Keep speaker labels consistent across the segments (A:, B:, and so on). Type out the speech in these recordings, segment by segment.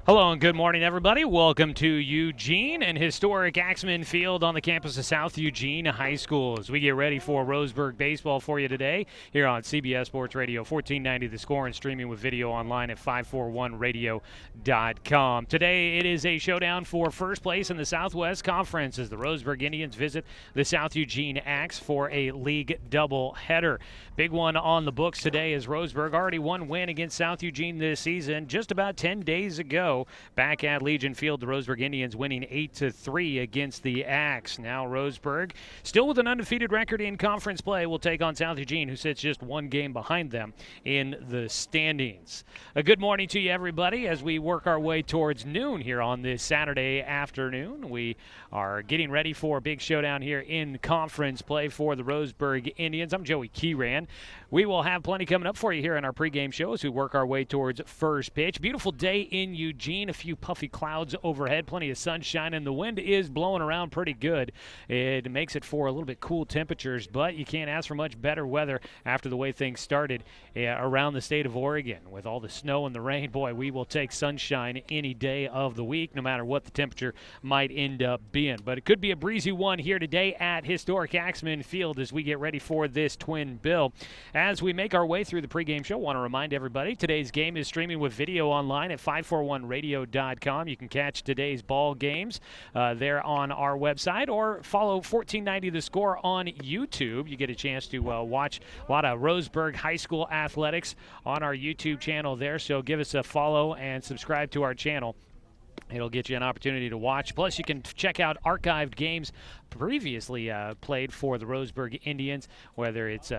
A: Hello and good morning, everybody. Welcome to Eugene and historic Axman Field on the campus of South Eugene High School as we get ready for Roseburg baseball for you today here on CBS Sports Radio 1490 The Score and streaming with video online at 541radio.com. Today it is a showdown for first place in the Southwest Conference as the Roseburg Indians visit the South Eugene Axe for a league doubleheader. Big one on the books today as Roseburg already one win against South Eugene this season just about 10 days ago. Back at Legion Field, the Roseburg Indians winning 8-3 against the Axe. Now Roseburg, still with an undefeated record in conference play, will take on South Eugene, who sits just one game behind them in the standings. A good morning to you, everybody, as we work our way towards noon here on this Saturday afternoon. We are getting ready for a big showdown here in conference play for the Roseburg Indians. I'm Joey Keyran. We will have plenty coming up for you here in our pregame show as we work our way towards first pitch. Beautiful day in Eugene, a few puffy clouds overhead, plenty of sunshine, and the wind is blowing around pretty good. It makes it for a little bit cool temperatures, but you can't ask for much better weather after the way things started around the state of Oregon. With all the snow and the rain, boy, we will take sunshine any day of the week, no matter what the temperature might end up being. But it could be a breezy one here today at historic Axman Field as we get ready for this twin bill. As we make our way through the pregame show, I want to remind everybody today's game is streaming with video online at 541radio.com. You can catch today's ball games there on our website or follow 1490 The Score on YouTube. You get a chance to watch a lot of Roseburg High School athletics on our YouTube channel there, so give us a follow and subscribe to our channel. It'll get you an opportunity to watch. Plus, you can check out archived games previously played for the Roseburg Indians, whether it's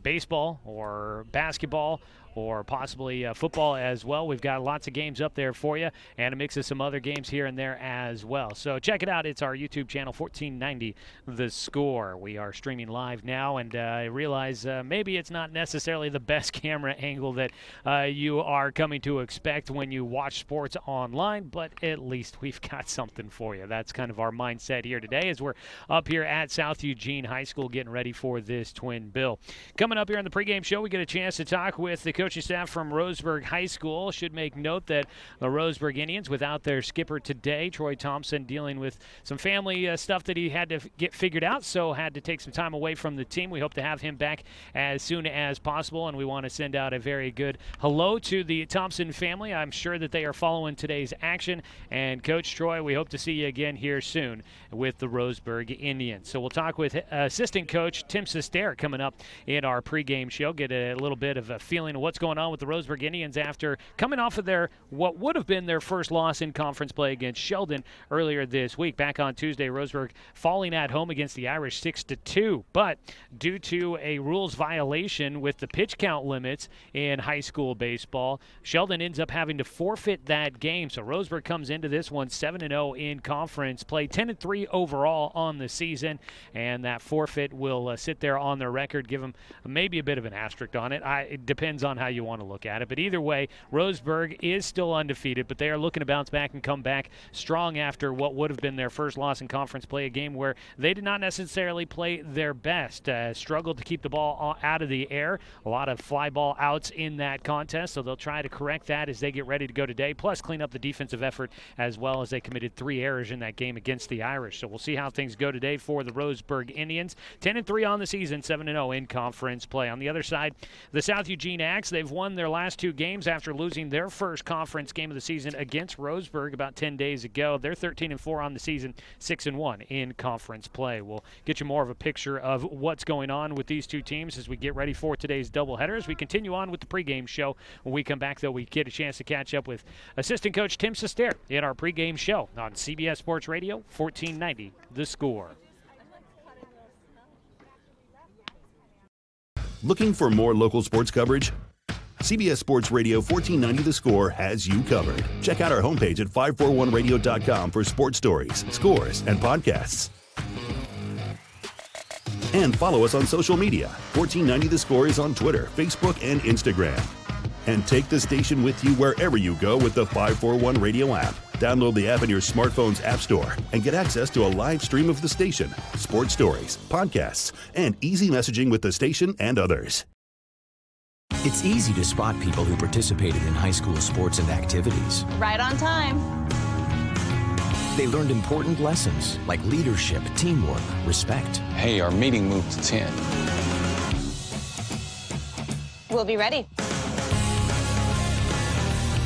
A: baseball or basketball or possibly football as well. We've got lots of games up there for you and a mix of some other games here and there as well. So check it out. It's our YouTube channel, 1490 The Score. We are streaming live now, and I realize maybe it's not necessarily the best camera angle that you are coming to expect when you watch sports online, but at least we've got something for you. That's kind of our mindset here today as we're up here at South Eugene High School getting ready for this twin bill. Coming up here on the pregame show, we get a chance to talk with the coaching staff from Roseburg High School. Should make note that the Roseburg Indians, without their skipper today, Troy Thompson, dealing with some family stuff that he had to get figured out, so had to take some time away from the team. We hope to have him back as soon as possible, and we want to send out a very good hello to the Thompson family. I'm sure that they are following today's action, and Coach Troy, we hope to see you again here soon with the Roseburg Indians. So we'll talk with assistant coach Tim Sester coming up in our pregame show, get a little bit of a feeling of what's going on with the Roseburg Indians after coming off of their what would have been their first loss in conference play against Sheldon earlier this week. Back on Tuesday, Roseburg falling at home against the Irish 6-2, but due to a rules violation with the pitch count limits in high school baseball, Sheldon ends up having to forfeit that game. So Roseburg comes into this one 7-0 in conference play, 10-3 overall on the season, and that forfeit will sit there on their record, give them maybe a bit of an asterisk on it. It depends on how you want to look at it. But either way, Roseburg is still undefeated, but they are looking to bounce back and come back strong after what would have been their first loss in conference play, a game where they did not necessarily play their best. Struggled to keep the ball out of the air. A lot of fly ball outs in that contest, so they'll try to correct that as they get ready to go today, plus clean up the defensive effort as well, as they committed 3 errors in that game against the Irish. So we'll see how things go today for the Roseburg Indians. 10-3 on the season, 7-0 in conference play. On the other side, the South Eugene Axe 6. They've won their last 2 games after losing their first conference game of the season against Roseburg about 10 days ago. They're 13-4 on the season, 6-1 in conference play. We'll get you more of a picture of what's going on with these two teams as we get ready for today's doubleheader. As we continue on with the pregame show, when we come back, though, we get a chance to catch up with assistant coach Tim Sester in our pregame show on CBS Sports Radio, 1490 The Score.
B: Looking for more local sports coverage? CBS Sports Radio 1490 The Score has you covered. Check out our homepage at 541radio.com for sports stories, scores, and podcasts. And follow us on social media. 1490 The Score is on Twitter, Facebook, and Instagram. And take the station with you wherever you go with the 541 Radio app. Download the app in your smartphone's app store and get access to a live stream of the station, sports stories, podcasts, and easy messaging with the station and others.
C: It's easy to spot people who participated in high school sports and activities.
D: Right on time.
C: They learned important lessons like leadership, teamwork, respect.
E: Hey, our meeting moved to 10.
D: We'll be ready.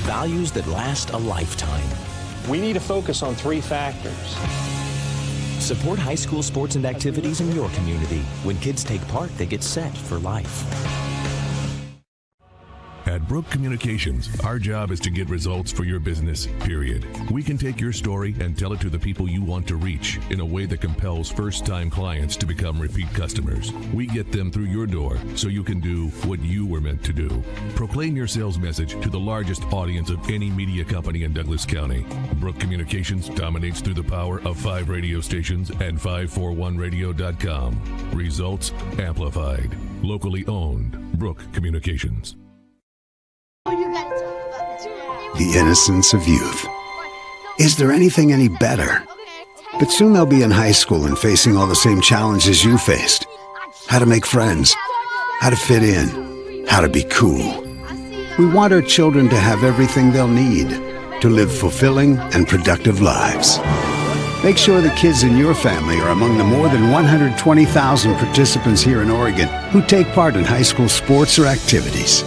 C: Values that last a lifetime.
E: We need to focus on 3 factors.
C: Support high school sports and activities in your community. When kids take part, they get set for life.
F: At Brook Communications, our job is to get results for your business, period. We can take your story and tell it to the people you want to reach in a way that compels first-time clients to become repeat customers. We get them through your door so you can do what you were meant to do. Proclaim your sales message to the largest audience of any media company in Douglas County. Brook Communications dominates through the power of 5 radio stations and 541radio.com. Results amplified. Locally owned. Brook Communications.
G: The innocence of youth. Is there anything any better? But soon they'll be in high school and facing all the same challenges you faced. How to make friends, how to fit in, how to be cool. We want our children to have everything they'll need to live fulfilling and productive lives. Make sure the kids in your family are among the more than 120,000 participants here in Oregon who take part in high school sports or activities.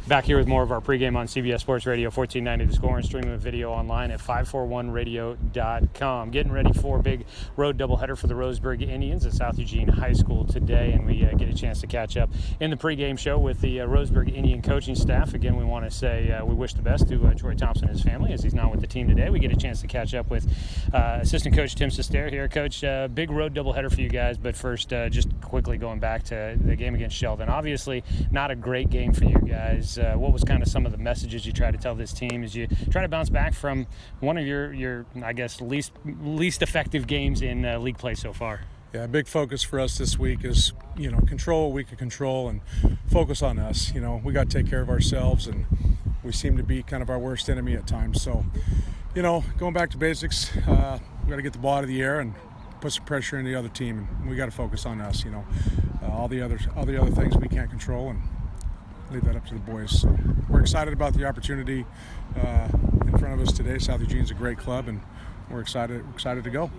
A: Back here with more of our pregame on CBS Sports Radio, 1490 The Score, and streaming video online at 541radio.com. Getting ready for a big road doubleheader for the Roseburg Indians at South Eugene High School today, and we get a chance to catch up in the pregame show with the Roseburg Indian coaching staff. Again, we want to say we wish the best to Troy Thompson and his family as he's not with the team today. We get a chance to catch up with assistant coach Tim Sester here. Coach, big road doubleheader for you guys, but first, just quickly going back to the game against Sheldon. Obviously, not a great game for you guys. What was kind of some of the messages you try to tell this team as you try to bounce back from one of your I guess, least effective games in league play so far?
H: Yeah, a big focus for us this week is, control what we can control and focus on us. We got to take care of ourselves, and we seem to be kind of our worst enemy at times. So, going back to basics, we got to get the ball out of the air and put some pressure in the other team, and we got to focus on us. All the other things we can't control, and leave that up to the boys. So we're excited about the opportunity in front of us today. South Eugene's a great club, and we're excited to go.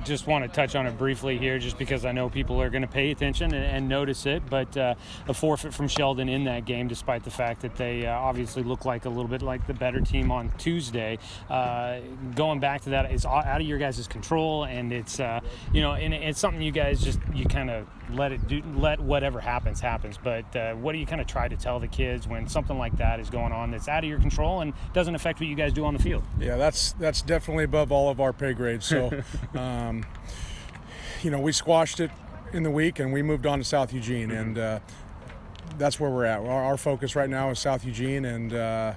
A: Just want to touch on it briefly here, just because I know people are going to pay attention and notice it, but a forfeit from Sheldon in that game, despite the fact that they obviously look like a little bit like the better team on Tuesday. Going back to that, it's out of your guys' control, and it's and it's something you guys you kind of let whatever happens. But what do you kind of try to tell the kids when something like that is going on that's out of your control and doesn't affect what you guys do on the field?
H: Yeah, that's definitely above all of our pay grades. So, we squashed it in the week and we moved on to South Eugene, and that's where we're at. Our focus right now is South Eugene, and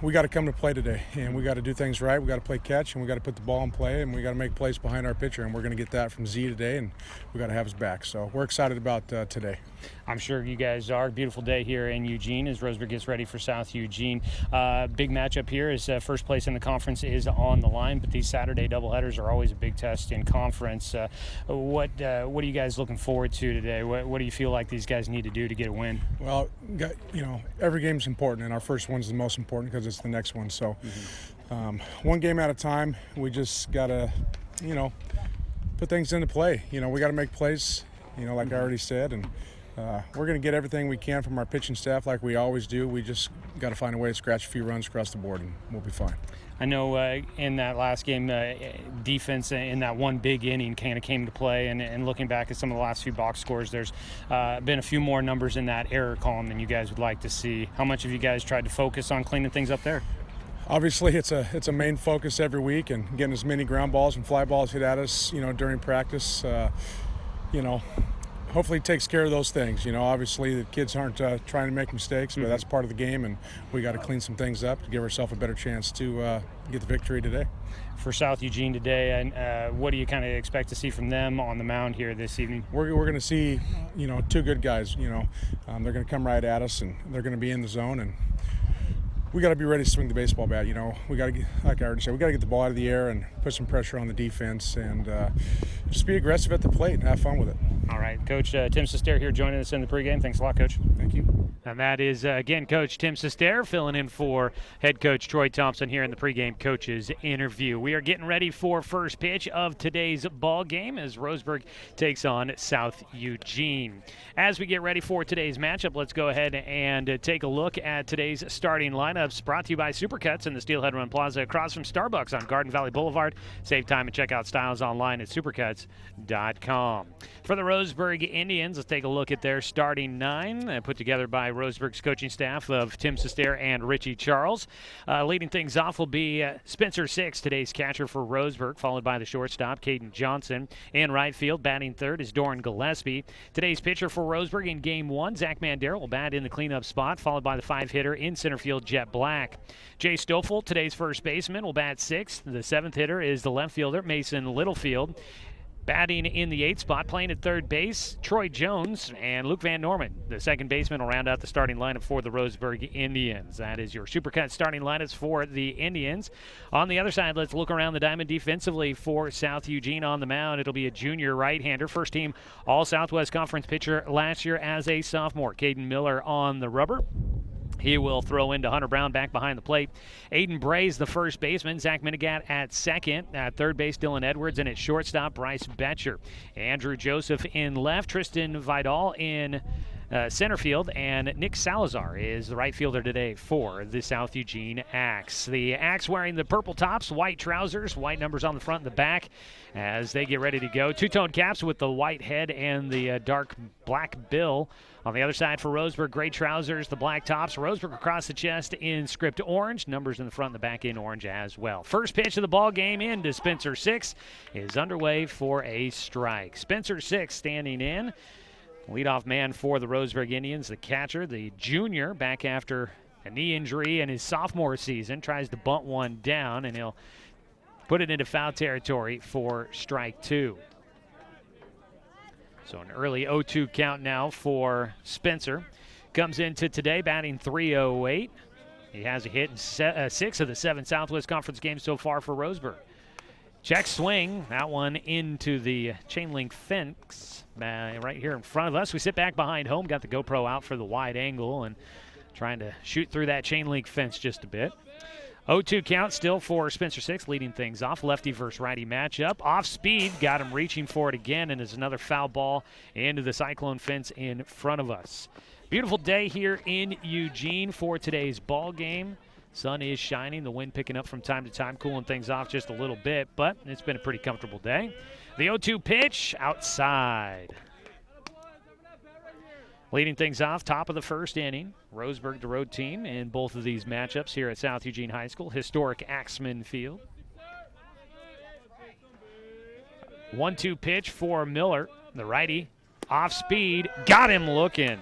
H: we got to come to play today, and we got to do things right. We got to play catch, and we got to put the ball in play, and we got to make plays behind our pitcher, and we're going to get that from Z today, and we got to have his back. So we're excited about today.
A: I'm sure you guys are. Beautiful day here in Eugene as Roseburg gets ready for South Eugene. Big matchup here as first place in the conference is on the line, but these Saturday doubleheaders are always a big test in conference. What are you guys looking forward to today? What do you feel like these guys need to do to get a win?
H: Well, every game's important, and our first one's the most important because it's the next one. So one game at a time. We just got to, put things into play. We got to make plays, like I already said, and we're going to get everything we can from our pitching staff like we always do. We just got to find a way to scratch a few runs across the board, and we'll be fine.
A: I know in that last game, defense in that one big inning kind of came to play, and looking back at some of the last few box scores, there's been a few more numbers in that error column than you guys would like to see. How much have you guys tried to focus on cleaning things up there?
H: Obviously, it's a main focus every week, and getting as many ground balls and fly balls hit at us, during practice, hopefully it takes care of those things. Obviously the kids aren't trying to make mistakes, but that's part of the game, and we got to clean some things up to give ourselves a better chance to get the victory today. For South Eugene today, and what do you kind of expect to see from them on the mound here this evening? We're going to see, two good guys. They're going to come right at us, and they're going to be in the zone, and we got to be ready to swing the baseball bat. We got to, like I already said, we got to get the ball out of the air and put some pressure on the defense, and just be aggressive at the plate and have fun with it. All right, Coach Tim Sester here joining us in the pregame. Thanks a lot, Coach. Thank you.
A: And that is, again, Coach Tim Sester filling in for head coach Troy Thompson here in the pregame coaches interview. We are getting ready for first pitch of today's ball game as Roseburg takes on South Eugene. As we get ready for today's matchup, let's go ahead and take a look at today's starting lineups, brought to you by Supercuts in the Steelhead Run Plaza across from Starbucks on Garden Valley Boulevard. Save time and check out styles online at supercuts.com. For the Roseburg Indians, let's take a look at their starting nine, put together by Roseburg's coaching staff of Tim Sester and Richie Charles. Leading things off will be Spencer Six, today's catcher for Roseburg, followed by the shortstop, Caden Johnson. In right field, batting third is Doran Gillespie. Today's pitcher for Roseburg in Game 1, Zach Mandera, will bat in the cleanup spot, followed by the five-hitter in center field, Jet Black. Jay Stoffel, today's first baseman, will bat sixth. The seventh hitter is the left fielder, Mason Littlefield. Batting in the eighth spot, playing at third base, Troy Jones and Luke Van Norman. The second baseman will round out the starting lineup for the Roseburg Indians. That is your Supercut starting lineups for the Indians. On the other side, let's look around the diamond defensively for South Eugene on the mound. It'll be a junior right-hander, first team All-Southwest Conference pitcher last year as a sophomore. Caden Miller on the rubber. He will throw into Hunter Brown back behind the plate. Aiden Bray's the first baseman. Zach Minigat at second. At third base, Dylan Edwards. And at shortstop, Bryce Betcher. Andrew Joseph in left. Tristan Vidal in center field. And Nick Salazar is the right fielder today for the South Eugene Axe. The Axe wearing the purple tops, white trousers, white numbers on the front and the back as they get ready to go. Two-tone caps with the white head and the dark black bill. On the other side for Roseburg, gray trousers, the black tops. Roseburg across the chest in script orange. Numbers in the front and the back in orange as well. First pitch of the ball game into Spencer Six is underway for a strike. Spencer Six standing in. Leadoff man for the Roseburg Indians, the catcher, the junior, back after a knee injury in his sophomore season. Tries to bunt one down, and he'll put it into foul territory for strike two. So an early 0-2 count now for Spencer. Comes into today batting .308. He has a hit in 6 of the 7 Southwest Conference games so far for Roseburg. Check swing, that one into the chain link fence right here in front of us. We sit back behind home, got the GoPro out for the wide angle and trying to shoot through that chain link fence just a bit. 0-2 count still for Spencer Six, leading things off. Lefty versus righty matchup. Off speed, got him reaching for it again, and it's another foul ball into the cyclone fence in front of us. Beautiful day here in Eugene for today's ball game. Sun is shining, the wind picking up from time to time, cooling things off just a little bit, but it's been a pretty comfortable day. The 0-2 pitch outside. Leading things off, top of the first inning. Roseburg, the road team, in both of these matchups here at South Eugene High School, historic Axman Field. 1-2 pitch for Miller, the righty. Off speed, got him looking.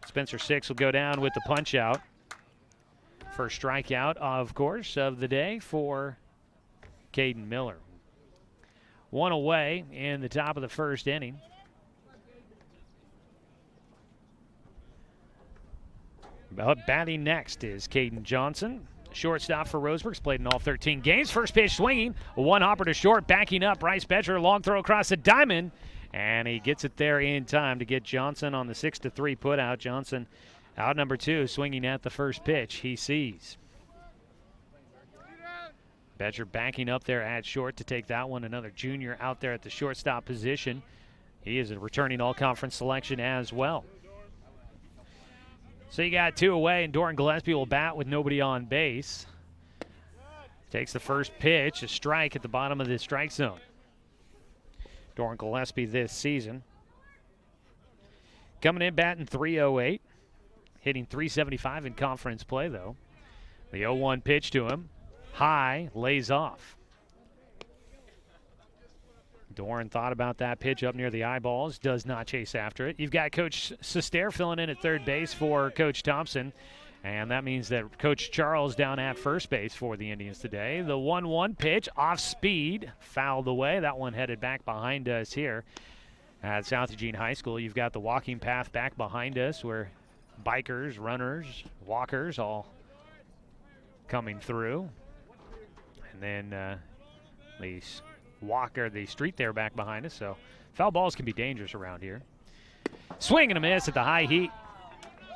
A: Spencer Six will go down with the punch out. First strikeout, of course, of the day for Caden Miller. One away in the top of the first inning. Batting next is Caden Johnson. Shortstop for Roseburg's played in all 13 games. First pitch swinging, one hopper to short, backing up. Bryce Betcher, long throw across the diamond, and he gets it there in time to get Johnson on the 6-3 putout. Johnson out number 2, swinging at the first pitch he sees. Betcher backing up there at short to take that one. Another junior out there at the shortstop position. He is a returning all-conference selection as well. So you got 2 away, and Doran Gillespie will bat with nobody on base. Takes the first pitch, a strike at the bottom of the strike zone. Doran Gillespie this season. Coming in batting .308, hitting .375 in conference play, though. The 0-1 pitch to him. High, lays off. Doran thought about that pitch up near the eyeballs, does not chase after it. You've got Coach Sester filling in at third base for Coach Thompson, and that means that Coach Charles down at first base for the Indians today. The 1-1 pitch, off speed, fouled away. That one headed back behind us here at South Eugene High School. You've got the walking path back behind us where bikers, runners, walkers all coming through. And then the street there back behind us. So foul balls can be dangerous around here. Swing and a miss at the high heat.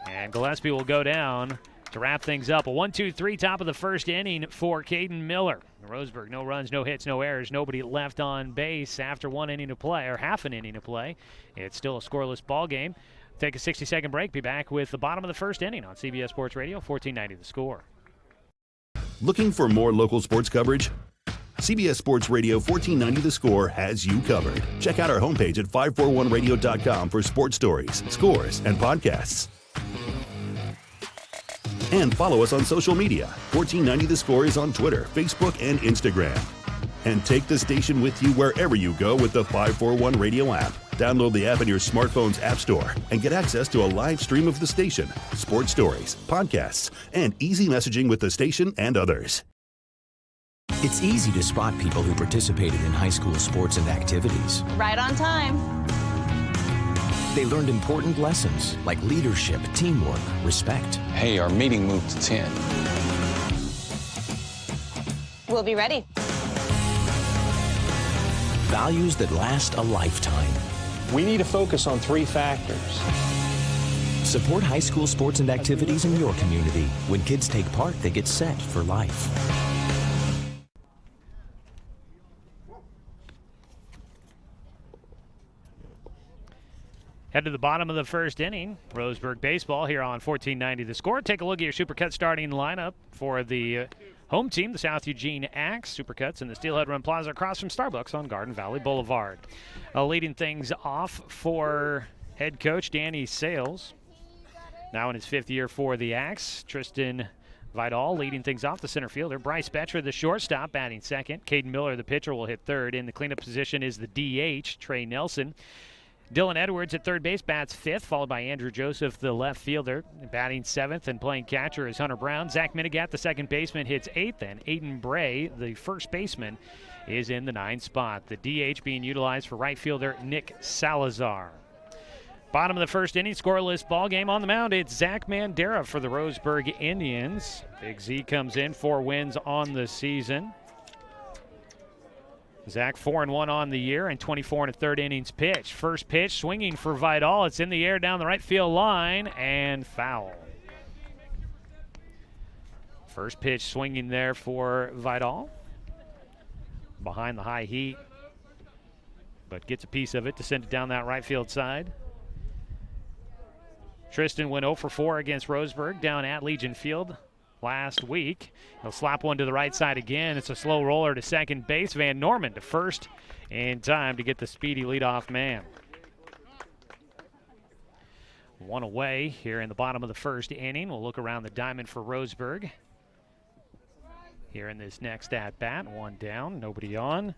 A: And Gillespie will go down to wrap things up. A 1-2-3 top of the first inning for Caden Miller. Roseburg, no runs, no hits, no errors, nobody left on base after 1 inning to play, or half an inning to play. It's still a scoreless ball game. Take a 60-second break. Be back with the bottom of the first inning on CBS Sports Radio, 1490 The Score.
B: Looking for more local sports coverage? CBS Sports Radio 1490 The Score has you covered. Check out our homepage at 541radio.com for sports stories, scores, and podcasts. And follow us on social media. 1490 The Score is on Twitter, Facebook, and Instagram. And take the station with you wherever you go with the 541 Radio app. Download the app in your smartphone's app store and get access to a live stream of the station, sports stories, podcasts, and easy messaging with the station and others.
C: It's easy to spot people who participated in high school sports and activities.
D: Right on time.
C: They learned important lessons like leadership, teamwork, respect.
E: Hey, our meeting moved to 10.
D: We'll be ready.
C: Values that last a lifetime.
E: We need to focus on 3 factors.
C: Support high school sports and activities in your community. When kids take part, they get set for life.
A: Head to the bottom of the first inning. Roseburg baseball here on 1490 The Score. Take a look at your Supercut starting lineup for the home team, the South Eugene Axe. Supercuts in the Steelhead Run Plaza across from Starbucks on Garden Valley Boulevard. Leading things off for head coach Danny Sales. Now in his 5th year for the Axe. Tristan Vidal leading things off, the center fielder. Bryce Betcher, the shortstop, batting second. Caden Miller, the pitcher, will hit third. In the cleanup position is the DH, Trey Nelson. Dylan Edwards at third base bats 5th, followed by Andrew Joseph, the left fielder, batting 7th, and playing catcher is Hunter Brown. Zach Minigat, the second baseman, hits 8th, and Aiden Bray, the first baseman, is in the 9th spot. The DH being utilized for right fielder Nick Salazar. Bottom of the first inning, scoreless ball game. On the mound, it's Zach Mandera for the Roseburg Indians. Big Z comes in, 4 wins on the season. Zach 4-1 on the year and 24 1/3 innings pitch. First pitch swinging for Vidal. It's in the air down the right field line and foul. First pitch swinging there for Vidal. Behind the high heat, but gets a piece of it to send it down that right field side. Tristan went 0 for 4 against Roseburg down at Legion Field last week. He'll slap one to the right side again. It's a slow roller to second base. Van Norman to first in time to get the speedy leadoff man. 1 away here in the bottom of the first inning. We'll look around the diamond for Roseburg. Here in this next at-bat, 1 down, nobody on.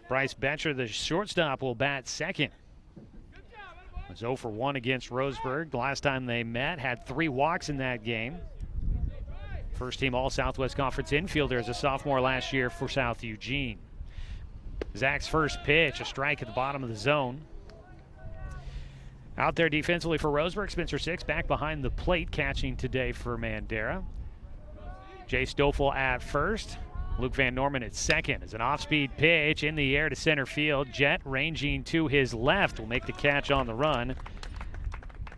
A: Bryce Betcher, the shortstop, will bat second. Was 0 for 1 against Roseburg. The last time they met, had 3 walks in that game. First team All-Southwest Conference infielder as a sophomore last year for South Eugene. Zach's first pitch, a strike at the bottom of the zone. Out there defensively for Roseburg, Spencer Six back behind the plate, catching today for Mandera. Jay Stoffel at first. Luke Van Norman at second. As an off-speed pitch in the air to center field. Jet ranging to his left will make the catch on the run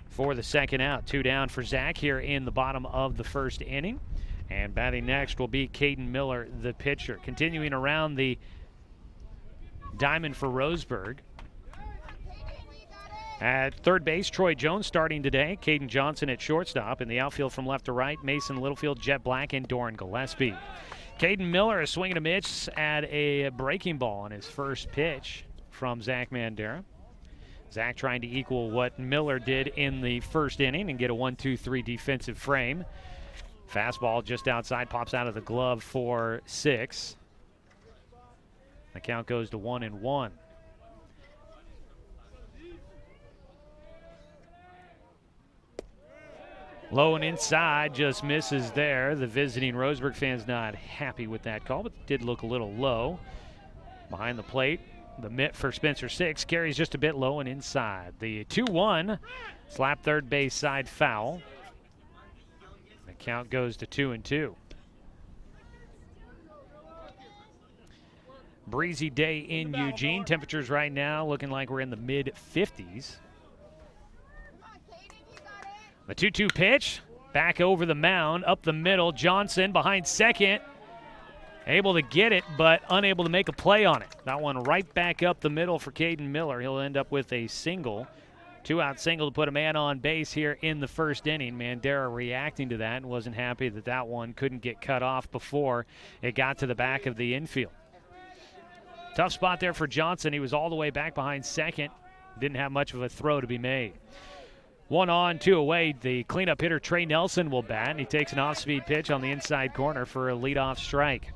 A: for the second out. 2 down for Zach here in the bottom of the first inning. And batting next will be Caden Miller, the pitcher. Continuing around the diamond for Roseburg. At third base, Troy Jones starting today. Caden Johnson at shortstop. In the outfield from left to right, Mason Littlefield, Jet Black, and Doran Gillespie. Caden Miller is swinging a miss at a breaking ball on his first pitch from Zach Mandera. Zach trying to equal what Miller did in the first inning and get a 1-2-3 defensive frame. Fastball just outside, pops out of the glove for 6. The count goes to 1-1. Low and inside, just misses there. The visiting Roseburg fans not happy with that call, but did look a little low. Behind the plate, the mitt for Spencer 6 carries just a bit low and inside. The 2-1, slap third base side foul. The count goes to 2-2. Breezy day in Eugene. Temperatures right now looking like we're in the mid-50s. The 2-2 pitch, back over the mound, up the middle. Johnson behind second, able to get it, but unable to make a play on it. That one right back up the middle for Caden Miller. He'll end up with a single. 2-out single to put a man on base here in the first inning. Mandera reacting to that and wasn't happy that that one couldn't get cut off before it got to the back of the infield. Tough spot there for Johnson. He was all the way back behind second. Didn't have much of a throw to be made. 1 on, 2 away. The cleanup hitter Trey Nelson will bat, and he takes an off-speed pitch on the inside corner for a leadoff strike.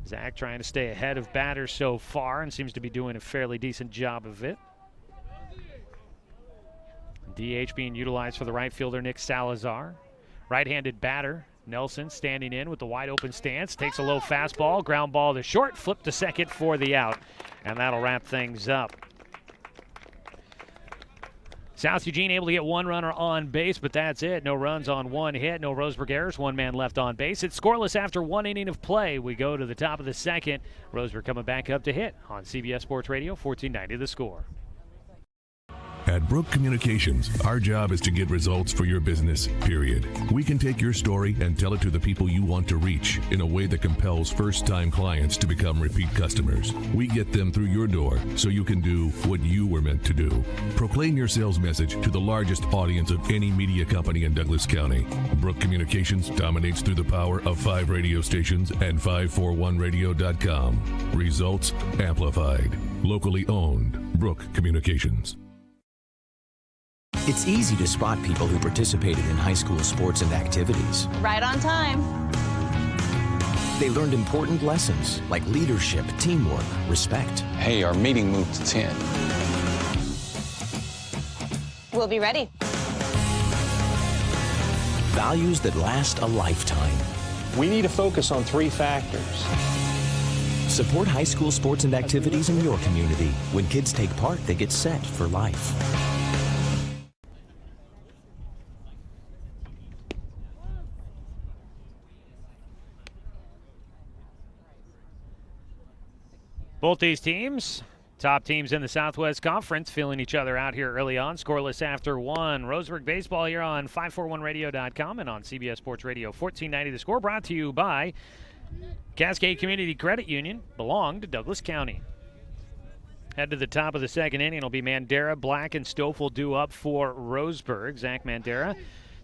A: Zach trying to stay ahead of batters so far and seems to be doing a fairly decent job of it. DH being utilized for the right fielder Nick Salazar. Right-handed batter Nelson standing in with the wide open stance. Takes a low fastball, ground ball to short, flip to second for the out, and that'll wrap things up. South Eugene able to get one runner on base, but that's it. No runs on one hit, no Roseburg errors, one man left on base. It's scoreless after 1 inning of play. We go to the top of the second. Roseburg coming back up to hit on CBS Sports Radio, 1490 The Score.
F: At Brook Communications, our job is to get results for your business, period. We can take your story and tell it to the people you want to reach in a way that compels first-time clients to become repeat customers. We get them through your door so you can do what you were meant to do. Proclaim your sales message to the largest audience of any media company in Douglas County. Brook Communications dominates through the power of 5 radio stations and 541radio.com. Results amplified. Locally owned. Brook Communications.
C: It's easy to spot people who participated in high school sports and activities.
D: Right on time.
C: They learned important lessons like leadership, teamwork, respect.
E: Hey, our meeting moved to 10.
D: We'll be ready.
C: Values that last a lifetime.
E: We need to focus on 3 factors.
C: Support high school sports and activities in your community. When kids take part, they get set for life.
A: Both these teams, top teams in the Southwest Conference, feeling each other out here early on. Scoreless after 1. Roseburg baseball here on 541radio.com and on CBS Sports Radio 1490 The Score, brought to you by Cascade Community Credit Union, belong to Douglas County. Head to the top of the second inning. It'll be Mandera, Black, and Stoffel due up for Roseburg. Zach Mandera,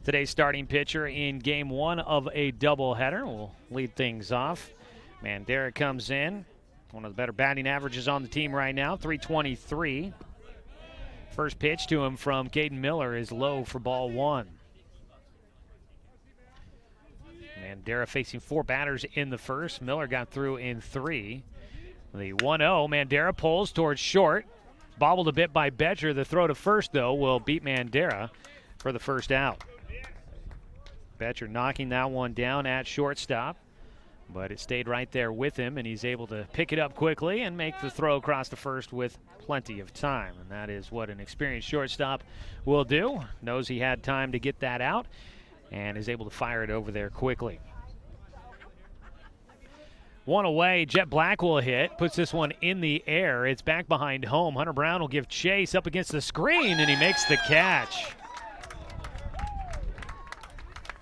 A: today's starting pitcher in Game 1 of a doubleheader, will lead things off. Mandera comes in. One of the better batting averages on the team right now, 323. First pitch to him from Caden Miller is low for ball 1. Mandera facing 4 batters in the first. Miller got through in 3. The 1-0, Mandera pulls towards short. Bobbled a bit by Betcher. The throw to first, though, will beat Mandera for the first out. Betcher knocking that one down at shortstop. But it stayed right there with him, and he's able to pick it up quickly and make the throw across the first with plenty of time. And that is what an experienced shortstop will do. Knows he had time to get that out and is able to fire it over there quickly. 1 away, Jet Black will hit, puts this one in the air. It's back behind home. Hunter Brown will give chase up against the screen, and he makes the catch.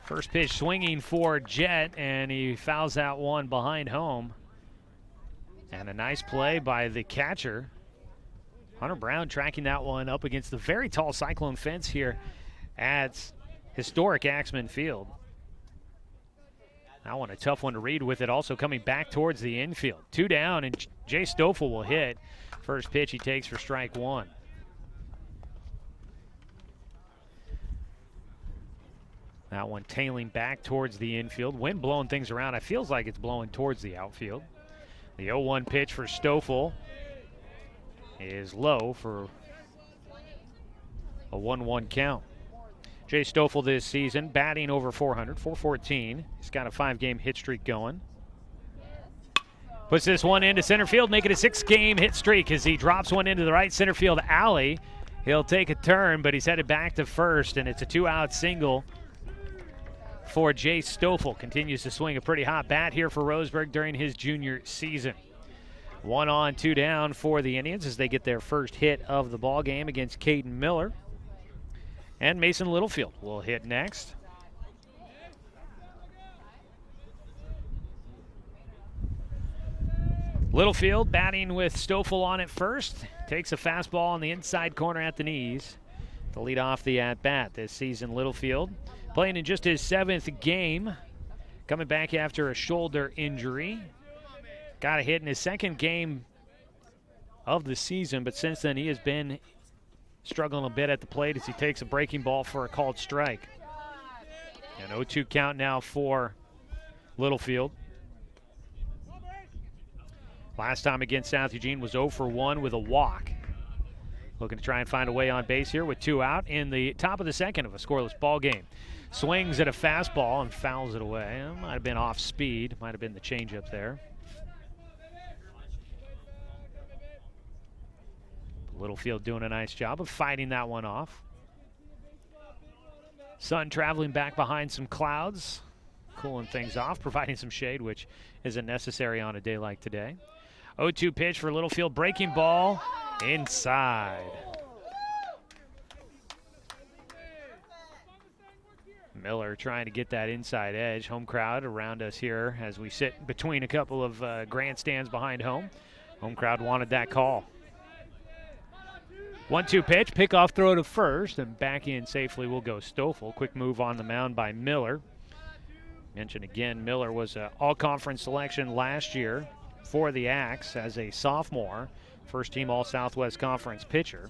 A: First pitch swinging for Jet, and he fouls that one behind home. And a nice play by the catcher. Hunter Brown tracking that one up against the very tall Cyclone fence here at historic Axman Field. That one a tough one to read with it also coming back towards the infield. 2 down, and Jay Stoffel will hit. First pitch he takes for strike 1. That one tailing back towards the infield. Wind blowing things around. It feels like it's blowing towards the outfield. The 0-1 pitch for Stoffel is low for a 1-1 count. Jay Stoffel this season batting over 400, 414. He's got a 5-game hit streak going. Puts this one into center field, making a 6-game hit streak as he drops one into the right center field alley. He'll take a turn, but he's headed back to first, and it's a 2-out single for Jay Stoffel. Continues to swing a pretty hot bat here for Roseburg during his junior season. 1 on, 2 down for the Indians as they get their first hit of the ball game against Caden Miller. And Mason Littlefield will hit next. Littlefield batting with Stoffel on at first. Takes a fastball on the inside corner at the knees to lead off the at-bat this season. Littlefield playing in just his 7th game, coming back after a shoulder injury. Got a hit in his 2nd game of the season, but since then he has been struggling a bit at the plate as he takes a breaking ball for a called strike. An 0-2 count now for Littlefield. Last time against South Eugene was 0 for 1 with a walk. Looking to try and find a way on base here with 2 out in the top of the 2nd of a scoreless ball game. Swings at a fastball and fouls it away. It might have been off speed. Might have been the changeup there. Littlefield doing a nice job of fighting that one off. Sun traveling back behind some clouds, cooling things off, providing some shade, which isn't necessary on a day like today. 0-2 pitch for Littlefield, breaking ball inside. Miller trying to get that inside edge. Home crowd around us here as we sit between a couple of grandstands behind home. Home crowd wanted that call. 1-2 pitch, pickoff throw to first, and back in safely will go Stoffel. Quick move on the mound by Miller. Mentioned again, Miller was an all-conference selection last year for the Axe as a sophomore. First-team All-Southwest Conference pitcher.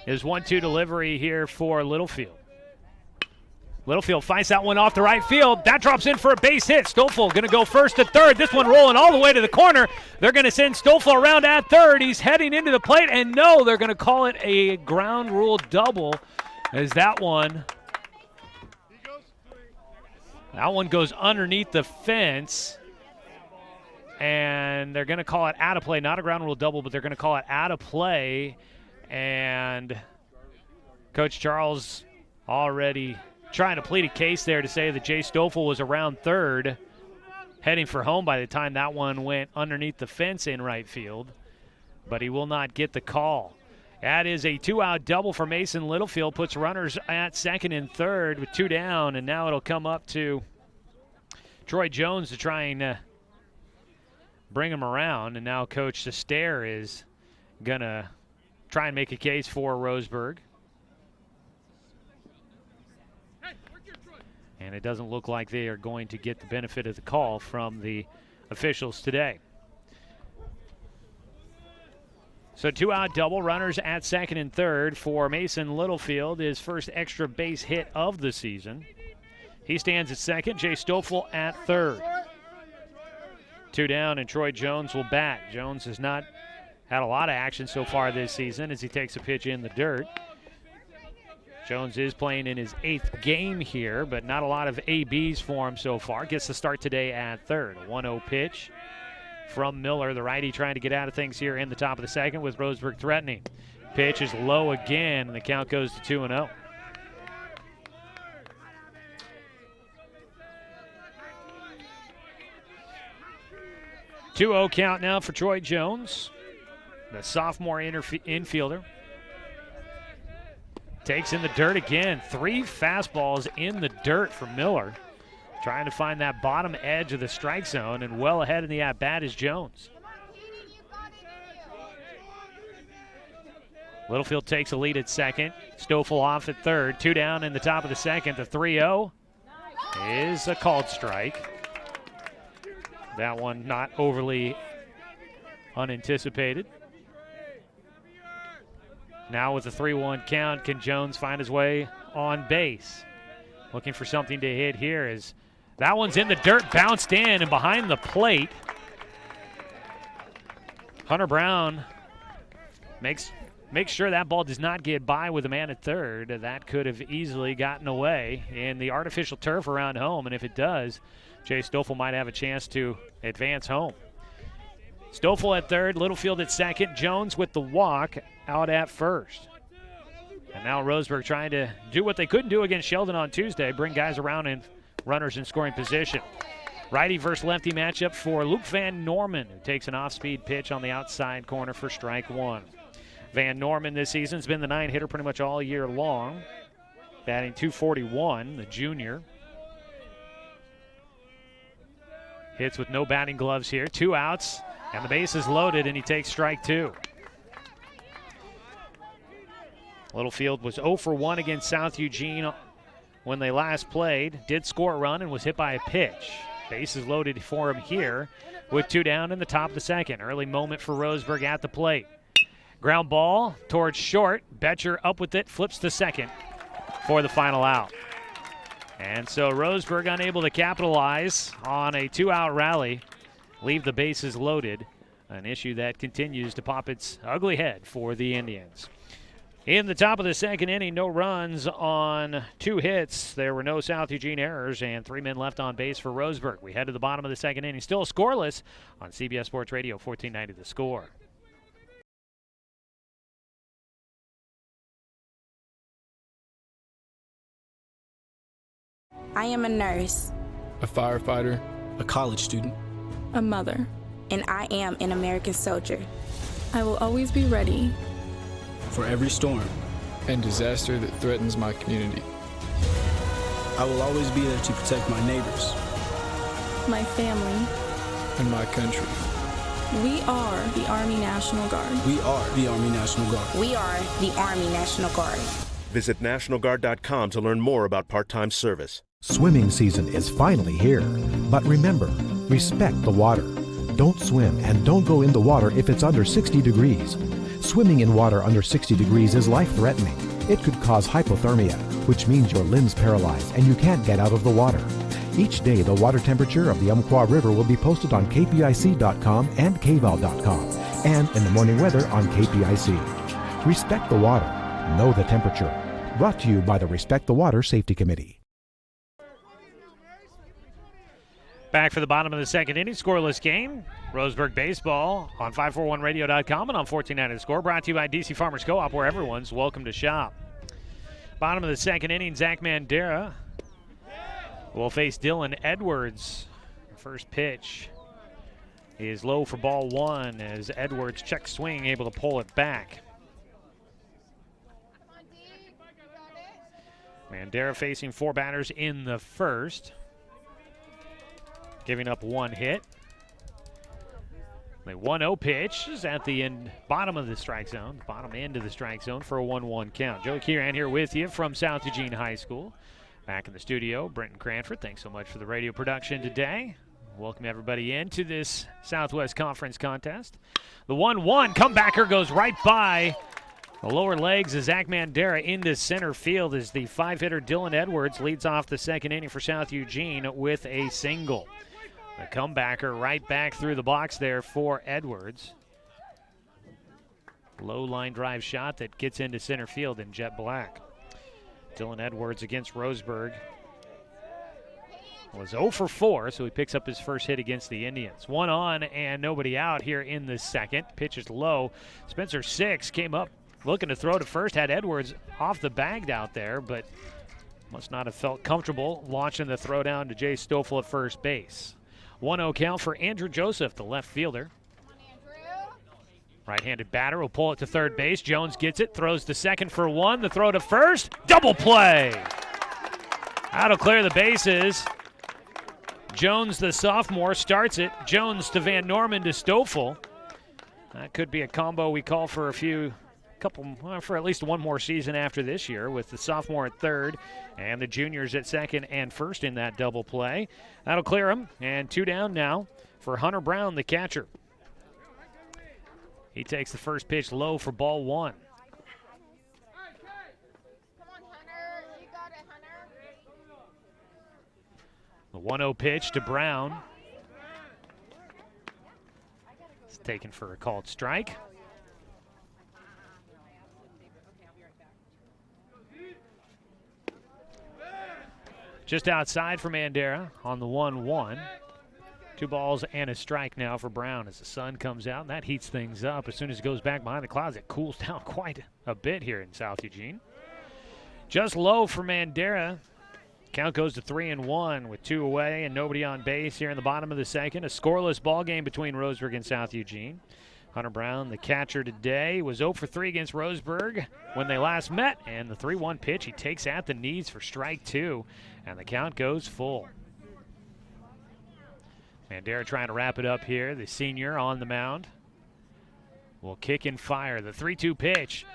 A: His 1-2 delivery here for Littlefield. Littlefield fights that one off the right field. That drops in for a base hit. Stoffel going to go first to third. This one rolling all the way to the corner. They're going to send Stoffel around at third. He's heading into the plate, and no, they're going to call it a ground rule double as that one goes underneath the fence, and they're going to call it out of play. Not a ground rule double, but they're going to call it out of play, and Coach Charles already trying to plead a case there to say that Jay Stoffel was around third, heading for home by the time that one went underneath the fence in right field, but he will not get the call. That is a 2-out double for Mason Littlefield, puts runners at 2nd and 3rd with 2 down, and now it'll come up to Troy Jones to try and bring him around, and now Coach Sester is going to try and make a case for Roseburg. And it doesn't look like they are going to get the benefit of the call from the officials today. So 2-out double, runners at 2nd and 3rd for Mason Littlefield, his first extra base hit of the season. He stands at 2nd, Jay Stoffel at 3rd. 2 down, and Troy Jones will bat. Jones has not had a lot of action so far this season as he takes a pitch in the dirt. Jones is playing in his 8th game here, but not a lot of ABs for him so far. Gets the start today at 3rd. A 1-0 pitch from Miller, the righty trying to get out of things here in the top of the 2nd with Roseburg threatening. Pitch is low again, and the count goes to 2-0. Two-0 count now for Troy Jones, the sophomore infielder. Takes in the dirt again. 3 fastballs in the dirt for Miller. Trying to find that bottom edge of the strike zone, and well ahead in the at-bat is Jones. Littlefield takes a lead at second. Stoffel off at third. 2 down in the top of the second. The 3-0 is a called strike. That one not overly unanticipated. Now with the 3-1 count, can Jones find his way on base? Looking for something to hit here as that one's in the dirt, bounced in and behind the plate. Hunter Brown makes sure that ball does not get by with a man at third. That could have easily gotten away in the artificial turf around home, and if it does, Jay Stoffel might have a chance to advance home. Stoffel at third, Littlefield at second, Jones with the walk out at first. And now Roseburg trying to do what they couldn't do against Sheldon on Tuesday, bring guys around and runners in scoring position. Righty versus lefty matchup for Luke Van Norman, who takes an off-speed pitch on the outside corner for strike 1. Van Norman this season has been the 9-hitter pretty much all year long, batting .241, the junior. Hits with no batting gloves here. 2 outs, and the base is loaded, and he takes strike 2. Littlefield was 0 for 1 against South Eugene when they last played. Did score a run and was hit by a pitch. Base is loaded for him here with 2 down in the top of the second. Early moment for Roseburg at the plate. Ground ball towards short. Betcher up with it, flips to second for the final out. And so Roseburg unable to capitalize on a 2-out rally, leave the bases loaded, an issue that continues to pop its ugly head for the Indians. In the top of the second inning, no runs on 2 hits. There were no South Eugene errors and 3 men left on base for Roseburg. We head to the bottom of the second inning, still scoreless on CBS Sports Radio, 1490 The Score.
I: I am a nurse,
J: a firefighter,
K: a college student,
L: a mother,
I: and I am an American soldier.
L: I will always be ready
K: for every storm
J: and disaster that threatens my community.
K: I will always be there to protect my neighbors,
L: my family,
J: and my country.
L: We are the Army National Guard.
K: We are the Army National Guard.
I: We are the Army National Guard.
M: Visit nationalguard.com to learn more about part-time service.
N: Swimming season is finally here. But remember, respect the water. Don't swim and don't go in the water if it's under 60 degrees. Swimming in water under 60 degrees is life-threatening. It could cause hypothermia, which means your limbs paralyze and you can't get out of the water. Each day, the water temperature of the Umpqua River will be posted on kpic.com and kval.com, and in the morning weather on KPIC. Respect the water. Know the temperature. Brought to you by the Respect the Water Safety Committee.
A: Back for the bottom of the second inning, scoreless game. Roseburg baseball on 541radio.com and on 1490 The Score. Brought to you by DC Farmers Co-op, where everyone's welcome to shop. Bottom of the second inning, Zach Mandera will face Dylan Edwards. First pitch is low for ball 1 as Edwards check swing, able to pull it back. Mandera facing 4 batters in the first, giving up 1 hit. The 1-0 pitch is at the bottom of the strike zone, bottom end of the strike zone for a 1-1 count. Joe Kieran here with you from South Eugene High School. Back in the studio, Brenton Cranford, thanks so much for the radio production today. Welcome everybody into this Southwest Conference contest. The 1-1 comebacker goes right by the lower legs of Zach Mandera into center field as the 5-hitter Dylan Edwards leads off the second inning for South Eugene with a single. The comebacker right back through the box there for Edwards. Low line drive shot that gets into center field in jet black. Dylan Edwards against Roseburg was 0 for 4, so he picks up his first hit against the Indians. 1 on and nobody out here in the second. Pitch is low. Spencer Six came up looking to throw to first, had Edwards off the bag out there, but must not have felt comfortable launching the throw down to Jay Stoffel at first base. 1-0 count for Andrew Joseph, the left fielder. Right-handed batter will pull it to third base. Jones gets it, throws to second for one. The throw to first. Double play. That'll clear the bases. Jones, the sophomore, starts it. Jones to Van Norman to Stoffel. That could be a combo we call for for at least one more season after this year, with the sophomore at third and the juniors at second and first in that double play. That'll clear them, and 2 down now for Hunter Brown, the catcher. He takes the first pitch low for ball 1. The 1-0 pitch to Brown. It's taken for a called strike. Just outside for Mandera on the 1-1. 2 balls and a strike now for Brown as the sun comes out, and that heats things up. As soon as it goes back behind the clouds, it cools down quite a bit here in South Eugene. Just low for Mandera. Count goes to 3-1 with 2 away and nobody on base here in the bottom of the second. A scoreless ball game between Roseburg and South Eugene. Hunter Brown, the catcher today, was 0 for 3 against Roseburg when they last met. And the 3-1 pitch he takes at the knees for strike 2. And the count goes full. Mandera trying to wrap it up here. The senior on the mound will kick and fire. The 3-2 pitch.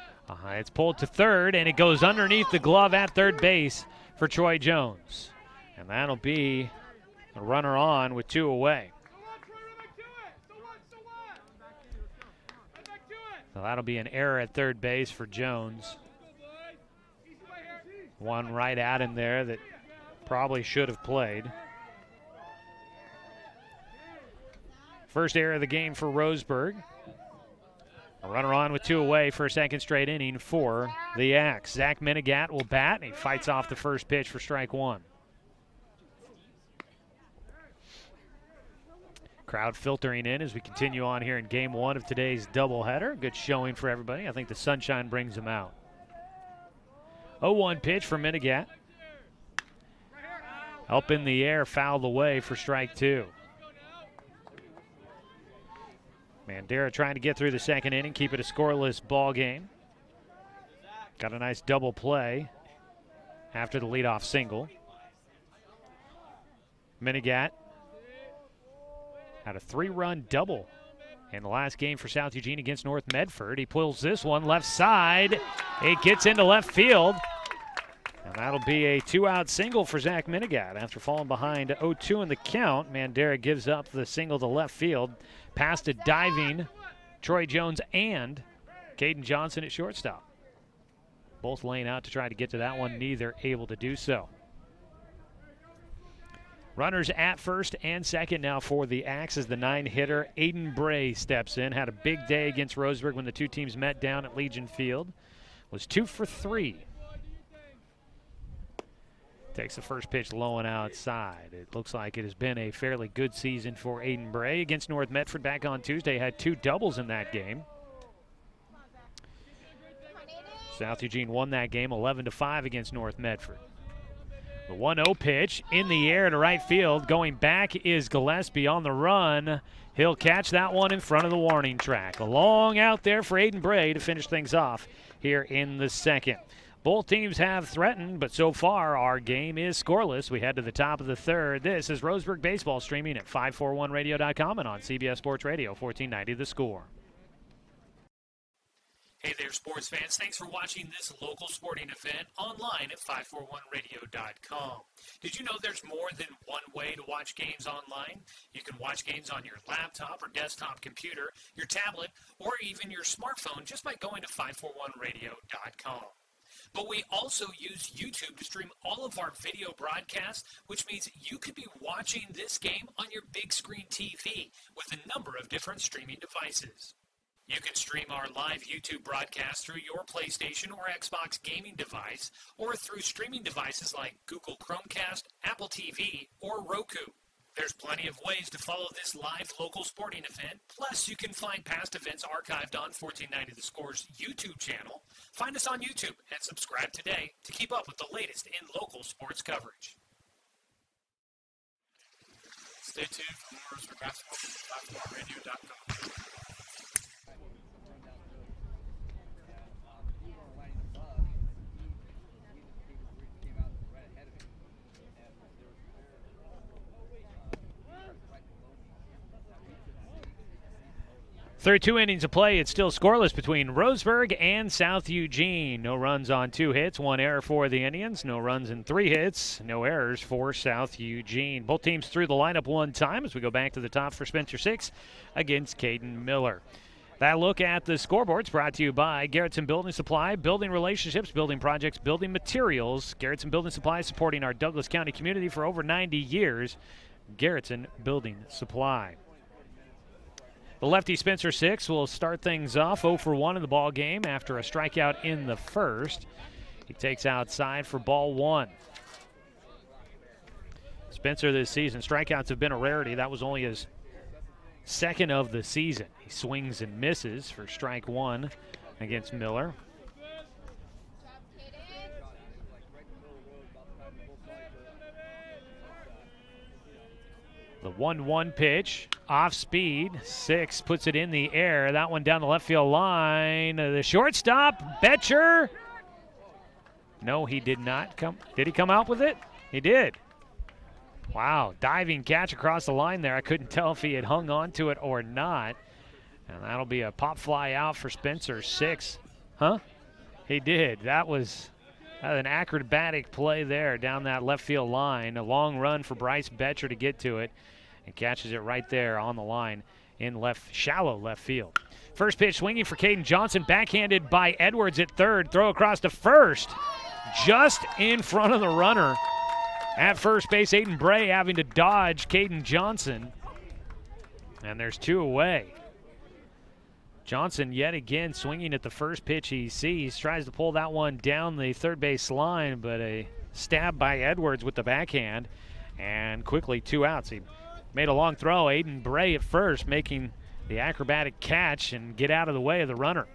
A: It's pulled to third, and it goes underneath the glove at third base for Troy Jones. And that'll be a runner on with 2 away. So that'll be an error at third base for Jones. One right at him there that probably should have played. First error of the game for Roseburg. A runner on with 2 away for a second straight inning for the Axe. Zach Minigat will bat, and he fights off the first pitch for strike 1. Crowd filtering in as we continue on here in game 1 of today's doubleheader. Good showing for everybody. I think the sunshine brings them out. 0-1 pitch for Minigat. Up in the air, fouled away for strike 2. Mandera trying to get through the second inning, keep it a scoreless ball game. Got a nice double play after the leadoff single. Minigat had a 3-run double in the last game for South Eugene against North Medford. He pulls this one left side. It gets into left field. And that'll be a 2-out single for Zach Minigat. After falling behind 0-2 in the count, Mandera gives up the single to left field. Past a diving Troy Jones and Caden Johnson at shortstop. Both laying out to try to get to that one, neither able to do so. Runners at first and second now for the Axe as the 9-hitter Aiden Bray steps in. Had a big day against Roseburg when the 2 teams met down at Legion Field. Was 2 for 3. Takes the first pitch low and outside. It looks like it has been a fairly good season for Aiden Bray. Against North Medford back on Tuesday, had 2 doubles in that game. South Eugene won that game 11-5 against North Medford. The 1-0 pitch in the air to right field. Going back is Gillespie on the run. He'll catch that one in front of the warning track. A long out there for Aiden Bray to finish things off here in the second. Both teams have threatened, but so far our game is scoreless. We head to the top of the third. This is Roseburg Baseball, streaming at 541radio.com and on CBS Sports Radio, 1490 The Score. Hey there, sports fans. Thanks for watching this local sporting event online at 541radio.com. Did you know there's more than one way to watch games online? You can watch games on your laptop or desktop computer, your tablet, or even your smartphone just by going to 541radio.com. But we also use YouTube to stream all of our video broadcasts, which means you could be watching this game on your big screen TV with a number of different streaming devices. You can stream our live YouTube broadcast through your PlayStation or Xbox gaming device or through streaming devices like Google Chromecast, Apple TV, or Roku. There's plenty of ways to follow this live local sporting event. Plus, you can find past events archived on 1490 The Score's YouTube channel. Find us on YouTube and subscribe today to keep up with the latest in local sports coverage. Stay tuned for more Roseburg basketball from 541radio.com. Through 2 innings of play, it's still scoreless between Roseburg and South Eugene. No runs on 2 hits, 1 error for the Indians. No runs in 3 hits, no errors for South Eugene. Both teams through the lineup 1 time as we go back to the top for Spencer 6 against Caden Miller. That look at the scoreboards brought to you by Garrettson Building Supply, building relationships, building projects, building materials. Garrettson Building Supply supporting our Douglas County community for over 90 years. Garrettson Building Supply. The lefty Spencer 6 will start things off 0 for 1 in the ball game after a strikeout in the first. He takes outside for ball 1. Spencer this season, strikeouts have been a rarity. That was only his second of the season. He swings and misses for strike 1 against Miller. The 1-1 pitch, off speed. 6 puts it in the air. That one down the left field line. The shortstop, Betcher. No, he did not come. Did he come out with it? He did. Wow, diving catch across the line there. I couldn't tell if he had hung on to it or not. And that'll be a pop fly out for Spencer 6. Huh? He did. That was an acrobatic play there down that left field line. A long run for Bryce Betcher to get to it. And catches it right there on the line in shallow left field. First pitch swinging for Caden Johnson, backhanded by Edwards at third. Throw across to first, just in front of the runner. At first base, Aiden Bray having to dodge Caden Johnson. And there's 2 away. Johnson yet again swinging at the first pitch he sees. Tries to pull that one down the third base line, but a stab by Edwards with the backhand. And quickly 2 outs. He made a long throw. Aiden Bray at first making the acrobatic catch and get out of the way of the runner.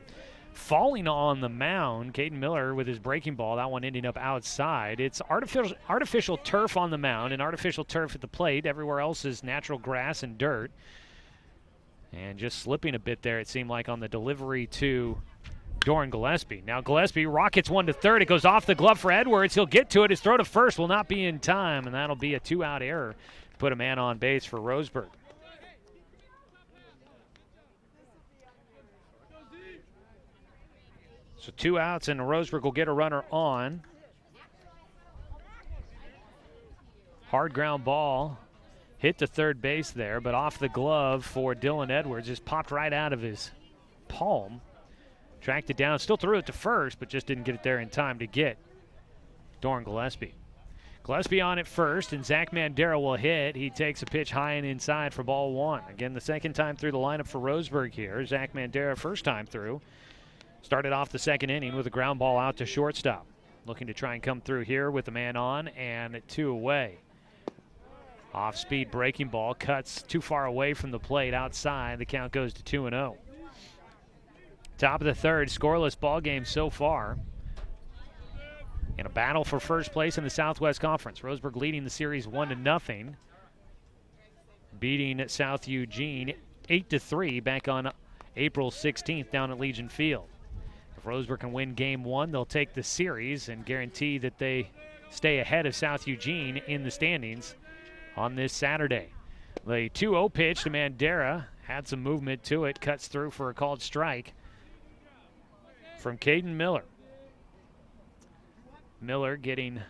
A: Falling on the mound, Caden Miller with his breaking ball, that one ending up outside. It's artificial turf on the mound and artificial turf at the plate. Everywhere else is natural grass and dirt. And just slipping a bit there, it seemed like, on the delivery to Doran Gillespie. Now Gillespie rockets one to third. It goes off the glove for Edwards. He'll get to it. His throw to first will not be in time, and that'll be a 2-out error. Put a man on base for Roseburg. So 2 outs, and Roseburg will get a runner on. Hard ground ball. Hit to third base there, but off the glove for Dylan Edwards. Just popped right out of his palm. Tracked it down, still threw it to first, but just didn't get it there in time to get Doran Gillespie. Gillespie on at first, and Zach Mandera will hit. He takes a pitch high and inside for ball 1. Again, the second time through the lineup for Roseburg here. Zach Mandera first time through. Started off the second inning with a ground ball out to shortstop. Looking to try and come through here with the man on, and 2 away. Off-speed breaking ball cuts too far away from the plate outside. The count goes to 2-0. Top of the third, scoreless ball game so far. In a battle for first place in the Southwest Conference. Roseburg leading the series 1-0. Beating South Eugene 8-3 back on April 16th down at Legion Field. If Roseburg can win game 1, they'll take the series and guarantee that they stay ahead of South Eugene in the standings on this Saturday. The 2-0 pitch to Mandera had some movement to it, cuts through for a called strike from Caden Miller. Miller getting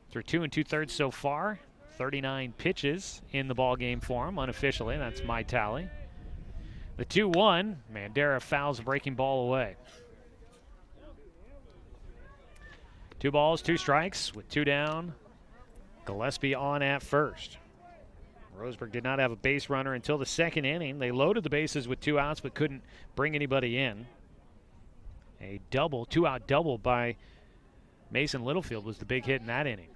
A: through 2 2/3 so far. 39 pitches in the ball game for him unofficially. That's my tally. The 2-1, Mandera fouls a breaking ball away. 2 balls, 2 strikes with 2 down. Gillespie on at first. Roseburg did not have a base runner until the second inning. They loaded the bases with 2 outs but couldn't bring anybody in. A double, 2-out double by Mason Littlefield was the big hit in that inning.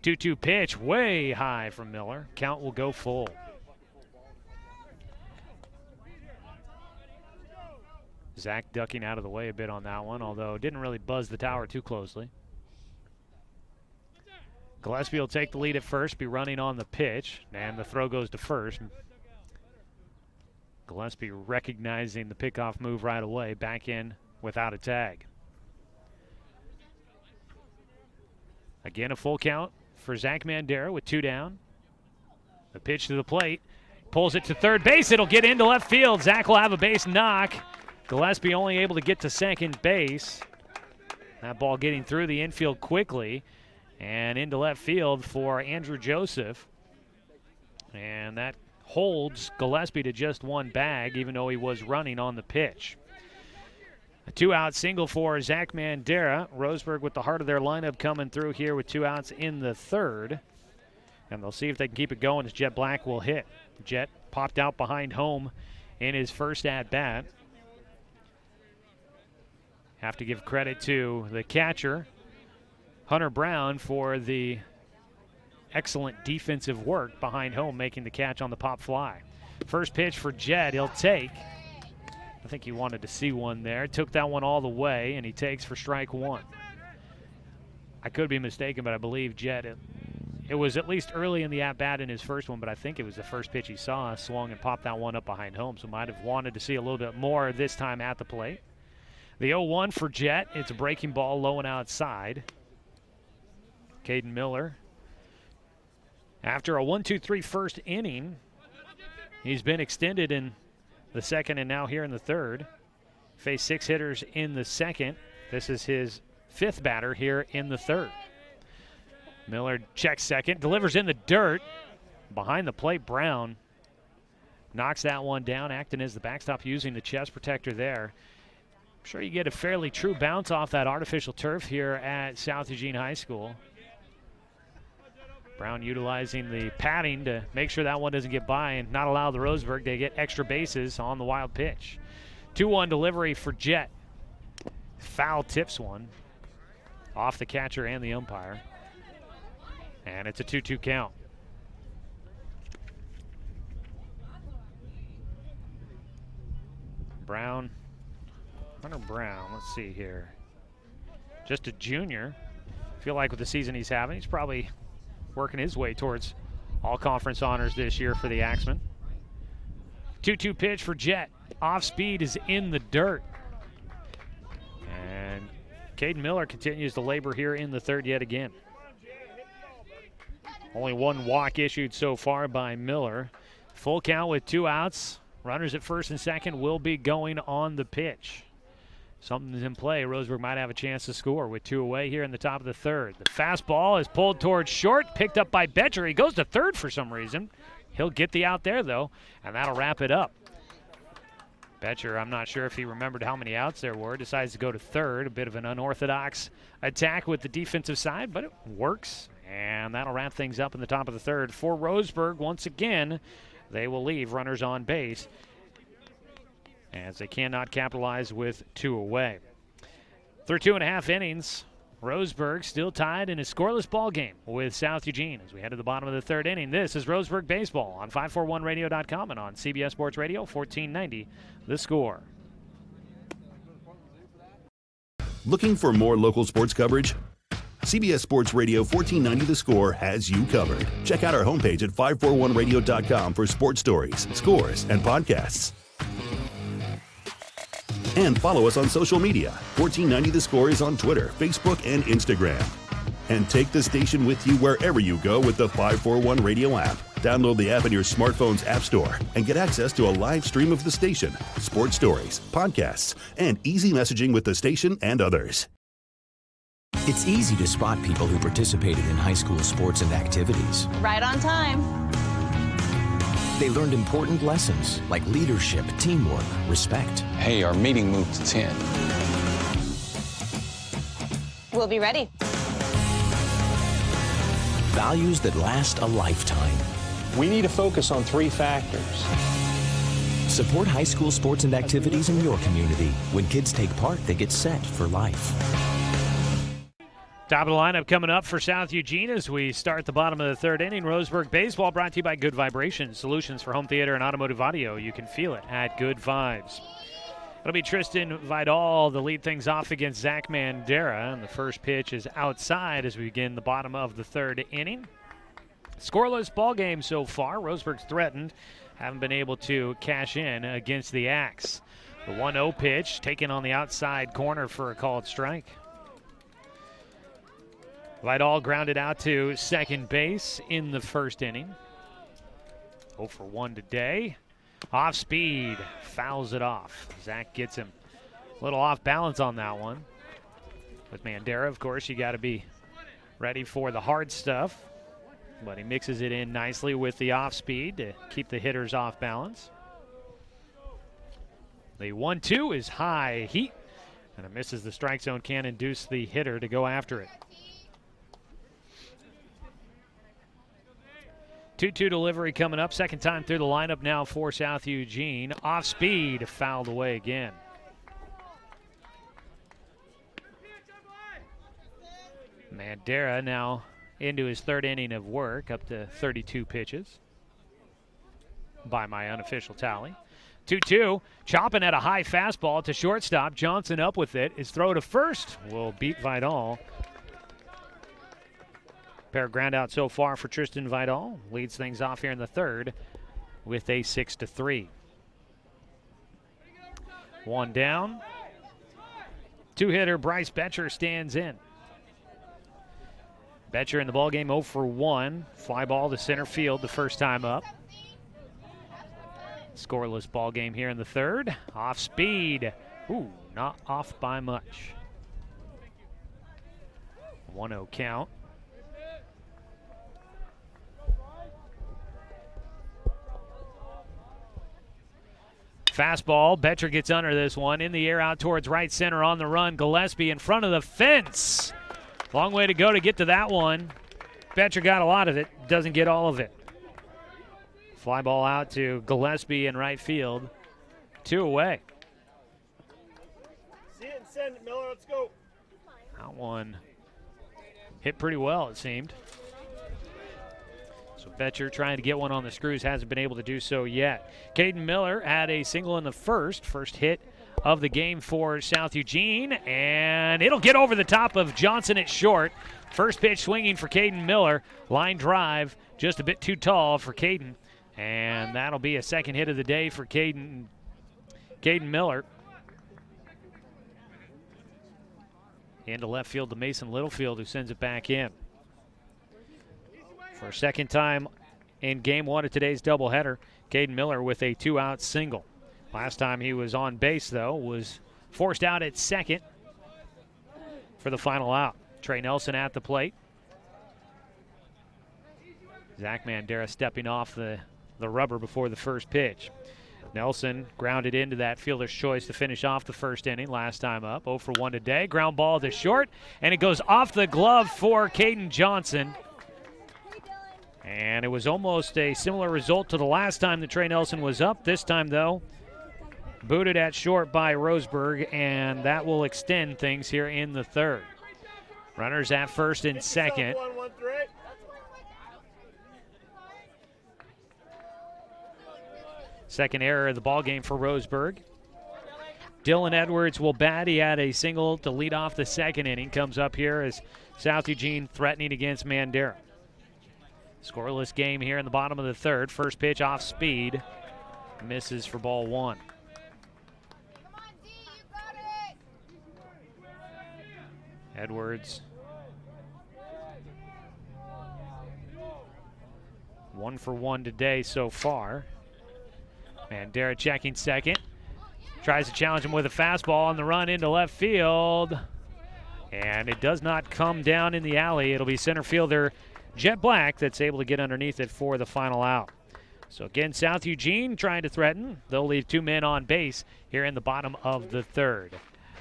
A: 2-2 pitch, way high from Miller. Count will go full. Zach ducking out of the way a bit on that one, although didn't really buzz the tower too closely. Gillespie will take the lead at first, be running on the pitch, and the throw goes to first. Gillespie recognizing the pickoff move right away, back in without a tag. Again, a full count for Zach Mandera with 2 down. The pitch to the plate Pulls it to third base. It'll get into left field. Zach will have a base knock. Gillespie only able to get to second base. That ball getting through the infield quickly and into left field for Andrew Joseph. And that holds Gillespie to just one bag, even though he was running on the pitch. A two-out single for Zach Mandera. Roseburg with the heart of their lineup coming through here with 2 outs in the third. And they'll see if they can keep it going as Jet Black will hit. Jet popped out behind home in his first at-bat. Have to give credit to the catcher, Hunter Brown, for the excellent defensive work behind home, making the catch on the pop fly. First pitch for Jet, he'll take. I think he wanted to see one there. Took that one all the way, and he takes for strike one. I could be mistaken, but I believe Jet, it was at least early in the at-bat in his first one, but I think it was the first pitch he saw, swung and popped that one up behind home, so might have wanted to see a little bit more this time at the plate. The 0-1 for Jet. It's a breaking ball low and outside. Caden Miller. After a 1-2-3 first inning, he's been extended in the second and now here in the third. Faced 6 hitters in the second. This is his 5th batter here in the third. Miller checks second, delivers in the dirt. Behind the plate, Brown knocks that one down, acting as the backstop, using the chest protector there. I'm sure you get a fairly true bounce off that artificial turf here at South Eugene High School. Brown utilizing the padding to make sure that one doesn't get by and not allow the Roseburg to get extra bases on the wild pitch. 2-1 delivery for Jet. Foul tips one off the catcher and the umpire. And it's a 2-2 count. Brown. Hunter Brown, let's see here. Just a junior. Feel like with the season he's having, he's probably working his way towards all-conference honors this year for the Axemen. 2-2 pitch for Jet. Off speed is in the dirt. And Caden Miller continues to labor here in the third yet again. Only 1 walk issued so far by Miller. Full count with 2 outs. Runners at first and second will be going on the pitch. Something's in play. Roseburg might have a chance to score with 2 away here in the top of the third. The fastball is pulled towards short, picked up by Betcher. He goes to third for some reason. He'll get the out there, though, and that'll wrap it up. Betcher, I'm not sure if he remembered how many outs there were, decides to go to third. A bit of an unorthodox attack with the defensive side, but it works, and that'll wrap things up in the top of the third. For Roseburg, once again, they will leave runners on base, as they cannot capitalize with 2 away. Through 2.5 innings, Roseburg still tied in a scoreless ball game with South Eugene as we head to the bottom of the third inning. This is Roseburg Baseball on 541radio.com and on CBS Sports Radio 1490 The Score.
B: Looking for more local sports coverage? CBS Sports Radio 1490 The Score has you covered. Check out our homepage at 541radio.com for sports stories, scores, and podcasts. And follow us on social media. 1490 The Score is on Twitter, Facebook, and Instagram. And take the station with you wherever you go with the 541 Radio app. Download the app in your smartphone's app store and get access to a live stream of the station, sports stories, podcasts, and easy messaging with the station and others.
C: It's easy to spot people who participated in high school sports and activities.
D: Right on time.
C: They learned important lessons like leadership, teamwork, respect.
E: Hey, our meeting moved to 10.
D: We'll be ready.
C: Values that last a lifetime.
E: We need to focus on 3 factors.
C: Support high school sports and activities in your community. When kids take part, they get set for life.
A: Top of the lineup coming up for South Eugene as we start the bottom of the third inning. Roseburg Baseball brought to you by Good Vibrations, solutions for home theater and automotive audio. You can feel it at Good Vibes. It'll be Tristan Vidal to lead things off against Zach Mandera, and the first pitch is outside as we begin the bottom of the third inning. Scoreless ball game so far. Roseburg's threatened, haven't been able to cash in against the Axe. The 1-0 pitch taken on the outside corner for a called strike. Vidal grounded out to second base in the first inning. 0 for 1 today. Off speed, fouls it off. Zach gets him a little off balance on that one. With Mandera, of course, you got to be ready for the hard stuff. But he mixes it in nicely with the off speed to keep the hitters off balance. The 1-2 is high heat, and it misses the strike zone. Can induce the hitter to go after it. 2-2 delivery coming up. Second time through the lineup now for South Eugene. Off speed, fouled away again. Mandera now into his third inning of work, up to 32 pitches by my unofficial tally. 2-2, chopping at a high fastball to shortstop. Johnson up with it. His throw to first will beat Vidal. Pair of ground out so far for Tristan Vidal. Leads things off here in the third with a 6-3. One down. Two-hitter Bryce Betcher stands in. Betcher in the ballgame 0 for 1. Fly ball to center field the first time up. Scoreless ball game here in the third. Off speed. Ooh, not off by much. 1-0 count. Fastball. Betcher gets under this one. In the air out towards right center on the run. Gillespie in front of the fence. Long way to go to get to that one. Betcher got a lot of it. Doesn't get all of it. Fly ball out to Gillespie in right field. 2 away.
O: See it and send it, Miller. Let's go.
A: That one hit pretty well, it seemed. So Betcher trying to get one on the screws, hasn't been able to do so yet. Caden Miller had a single in the first hit of the game for South Eugene, and it'll get over the top of Johnson at short. First pitch swinging for Caden Miller. Line drive, just a bit too tall for Caden, and that'll be a second hit of the day for Caden Miller. Into left field to Mason Littlefield, who sends it back in. For a second time in game one of today's doubleheader, Caden Miller with a 2-out single. Last time he was on base, though, was forced out at second for the final out. Trey Nelson at the plate. Zach Mandera stepping off the rubber before the first pitch. Nelson grounded into that fielder's choice to finish off the first inning last time up. 0 for 1 today. Ground ball to short, and it goes off the glove for Caden Johnson. And it was almost a similar result to the last time that Trey Nelson was up. This time, though, booted at short by Roseburg, and that will extend things here in the third. Runners at first and second. Second error of the ball game for Roseburg. Dylan Edwards will bat. He had a single to lead off the second inning. Comes up here as South Eugene threatening against Mandera. Scoreless game here in the bottom of the third. First pitch off speed. Misses for ball one. Edwards. 1 for 1 today so far. Mandera checking second. Tries to challenge him with a fastball on the run into left field. And it does not come down in the alley. It'll be center fielder Jet Black that's able to get underneath it for the final out. So again, South Eugene trying to threaten. They'll leave 2 men on base here in the bottom of the third.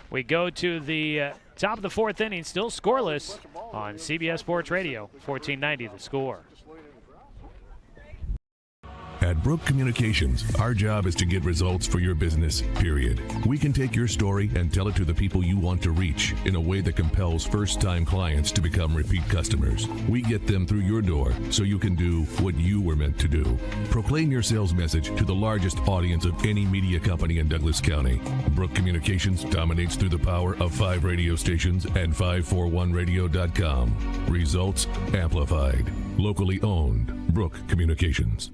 A: We go to the top of the fourth inning, still scoreless on CBS Sports Radio, 1490 The Score.
F: At Brook Communications, our job is to get results for your business, period. We can take your story and tell it to the people you want to reach in a way that compels first-time clients to become repeat customers. We get them through your door so you can do what you were meant to do. Proclaim your sales message to the largest audience of any media company in Douglas County. Brook Communications dominates through the power of 5 radio stations and 541radio.com. Results amplified. Locally owned. Brook Communications.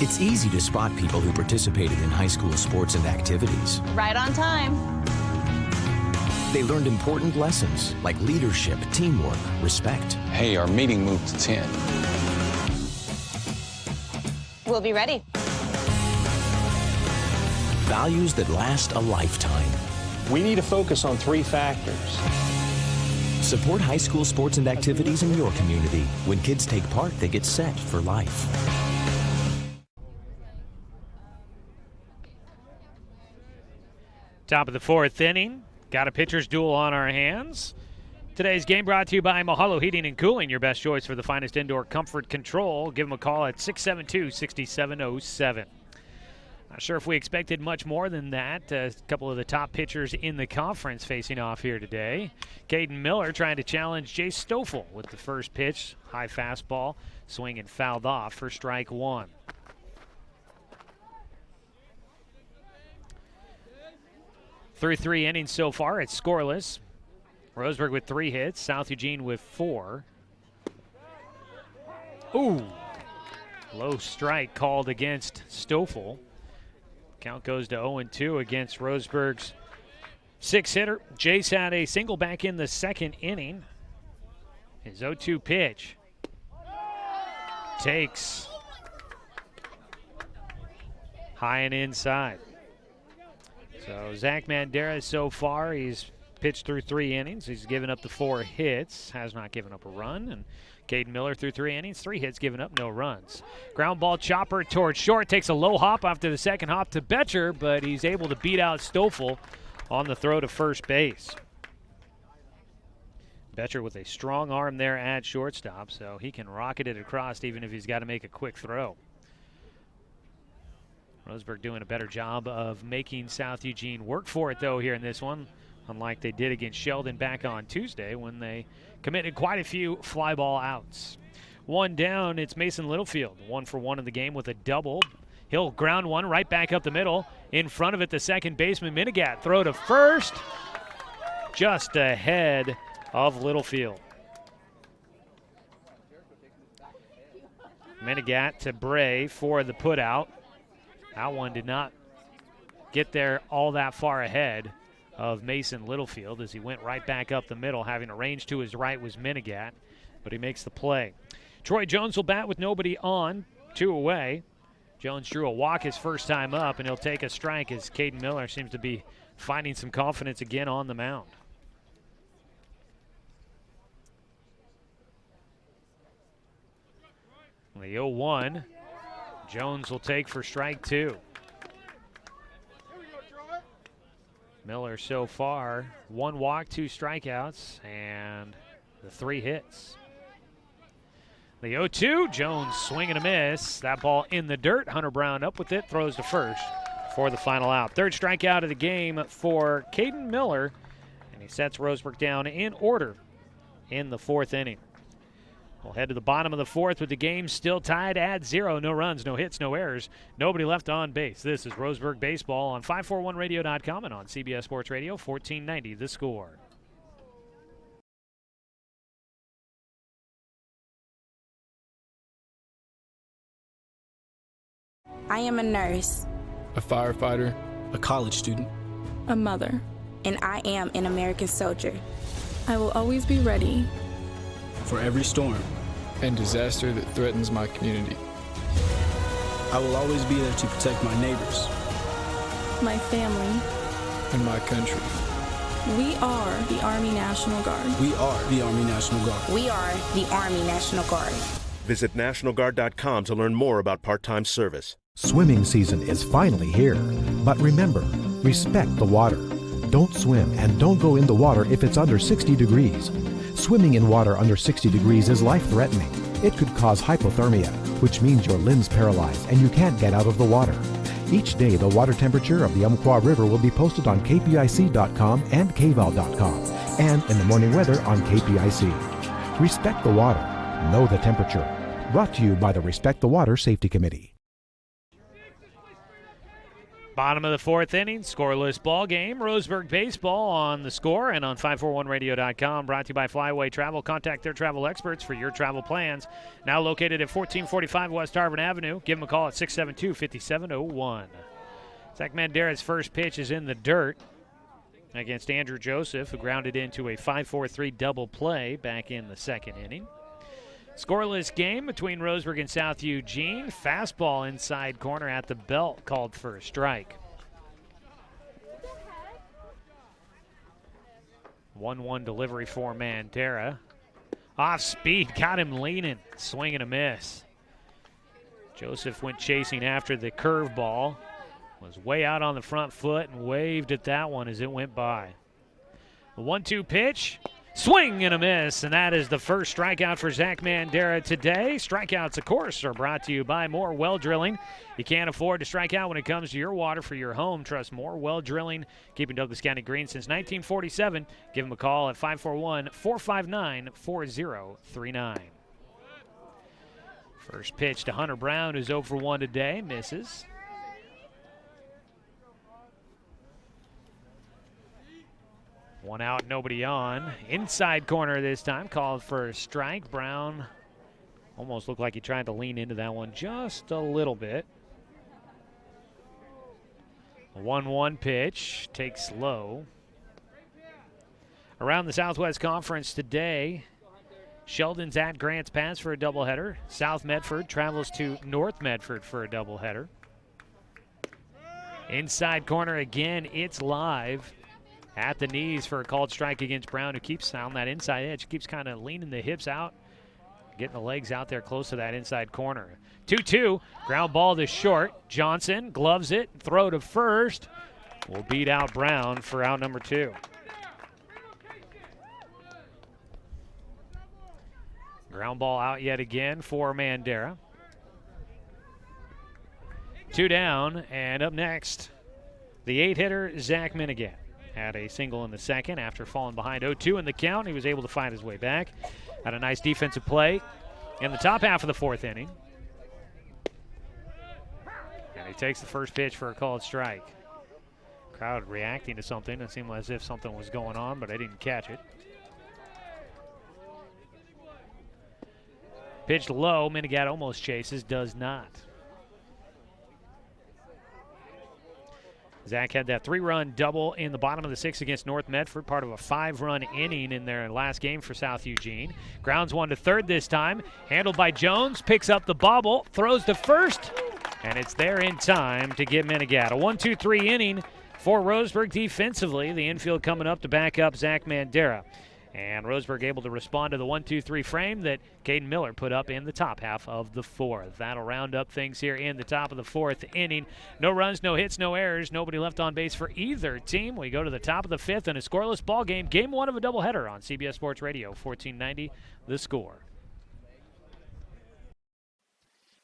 C: It's easy to spot people who participated in high school sports and activities.
D: Right on time.
C: They learned important lessons like leadership, teamwork, respect.
E: Hey, our meeting moved to 10.
D: We'll be ready.
C: Values that last a lifetime.
E: We need to focus on three factors.
C: Support high school sports and activities in your community. When kids take part, they get set for life.
A: Top of the fourth inning. Got a pitcher's duel on our hands. Today's game brought to you by Mahalo Heating and Cooling, your best choice for the finest indoor comfort control. Give them a call at 672-6707. Not sure if we expected much more than that. A couple of the top pitchers in the conference facing off here today. Caden Miller trying to challenge Jay Stoffel with the first pitch. High fastball, swing and fouled off for strike one. Through 3 innings so far, it's scoreless. Roseburg with 3 hits, South Eugene with 4. Ooh, low strike called against Stoffel. Count goes to 0-2 against Roseburg's 6-hitter. Jace had a single back in the second inning. His 0-2 pitch takes high and inside. So Zach Mandera so far, he's pitched through 3 innings. He's given up the 4 hits, has not given up a run. And Caden Miller through 3 innings, 3 hits, given up no runs. Ground ball chopper towards short, takes a low hop after the second hop to Betcher, but he's able to beat out Stoffel on the throw to first base. Betcher with a strong arm there at shortstop, so he can rocket it across even if he's got to make a quick throw. Roseburg doing a better job of making South Eugene work for it, though, here in this one, unlike they did against Sheldon back on Tuesday when they committed quite a few fly ball outs. 1 down, it's Mason Littlefield, 1 for 1 in the game with a double. He'll ground one right back up the middle. In front of it, the second baseman, Minigat. Throw to first, just ahead of Littlefield. Minigat to Bray for the putout. That one did not get there all that far ahead of Mason Littlefield as he went right back up the middle. Having a range to his right was Minigat, but he makes the play. Troy Jones will bat with nobody on, 2 away. Jones drew a walk his first time up, and he'll take a strike as Caden Miller seems to be finding some confidence again on the mound. The 0-1, Jones will take for strike 2. Miller so far, 1 walk, 2 strikeouts, and the 3 hits. The 0-2, Jones swing and a miss. That ball in the dirt. Hunter Brown up with it, throws to first for the final out. 3rd strikeout of the game for Caden Miller, and he sets Roseburg down in order in the 4th inning. We'll head to the bottom of the 4th with the game still tied at 0. No runs, no hits, no errors, nobody left on base. This is Roseburg Baseball on 541radio.com and on CBS Sports Radio, 1490 The Score.
I: I am a nurse,
J: a firefighter,
K: a college student,
L: a mother,
I: and I am an American soldier.
L: I will always be ready
K: for every storm
J: and disaster that threatens my community.
K: I will always be there to protect my neighbors,
L: my family,
J: and my country.
L: We are the Army National Guard.
K: We are the Army National Guard.
I: We are the Army National Guard.
M: Visit nationalguard.com to learn more about part-time service.
N: Swimming season is finally here. But remember, respect the water. Don't swim and don't go in the water if it's under 60 degrees. Swimming in water under 60 degrees is life-threatening. It could cause hypothermia, which means your limbs paralyzed and you can't get out of the water. Each day, the water temperature of the Umpqua River will be posted on kpic.com and kval.com, and in the morning weather on KPIC. Respect the water. Know the temperature. Brought to you by the Respect the Water Safety Committee.
A: Bottom of the 4th inning, scoreless ball game. Roseburg Baseball on the Score and on 541radio.com. Brought to you by Flyaway Travel. Contact their travel experts for your travel plans. Now located at 1445 West Harvard Avenue. Give them a call at 672-5701. Zach Mandera's first pitch is in the dirt against Andrew Joseph, who grounded into a 5-4-3 double play back in the 2nd inning. Scoreless game between Roseburg and South Eugene. Fastball inside corner at the belt, called for a strike. 1-1 delivery for Mandera. Off speed, got him leaning, swing and a miss. Joseph went chasing after the curveball, was way out on the front foot and waved at that one as it went by. The 1-2 pitch, swing and a miss, and that is the first strikeout for Zach Mandera today. Strikeouts, of course, are brought to you by More Well Drilling. You can't afford to strike out when it comes to your water for your home. Trust More Well Drilling, keeping Douglas County green since 1947. Give them a call at 541-459-4039. First pitch to Hunter Brown, who's 0 for 1 today, misses. One out, nobody on. Inside corner this time, called for a strike. Brown almost looked like he tried to lean into that one just a little bit. A 1-1 pitch, takes low. Around the Southwest Conference today, Sheldon's at Grants Pass for a doubleheader. South Medford travels to North Medford for a doubleheader. Inside corner again, it's live. At the knees for a called strike against Brown, who keeps on that inside edge, keeps kind of leaning the hips out, getting the legs out there close to that inside corner. 2-2, ground ball to short. Johnson gloves it, throw to first. Will beat out Brown for out number 2. Ground ball out yet again for Mandera. 2 down, and up next, the 8-hitter, Zach Minigat. Had a single in the second after falling behind 0-2 in the count. He was able to find his way back. Had a nice defensive play in the top half of the 4th inning. And he takes the first pitch for a called strike. Crowd reacting to something. It seemed as if something was going on, but I didn't catch it. Pitched low. Minigat almost chases, does not. Zach had that 3-run double in the bottom of the 6th against North Medford, part of a 5-run inning in their last game for South Eugene. Grounds one to third this time, handled by Jones, picks up the bobble, throws to first, and it's there in time to get Minigat. A 1-2-3 inning for Roseburg defensively. The infield coming up to back up Zach Mandera. And Roseburg able to respond to the 1-2-3 frame that Caden Miller put up in the top half of the 4th. That'll round up things here in the top of the 4th inning. No runs, no hits, no errors. Nobody left on base for either team. We go to the top of the 5th in a scoreless ball game. Game 1 of a doubleheader on CBS Sports Radio, 1490 The Score.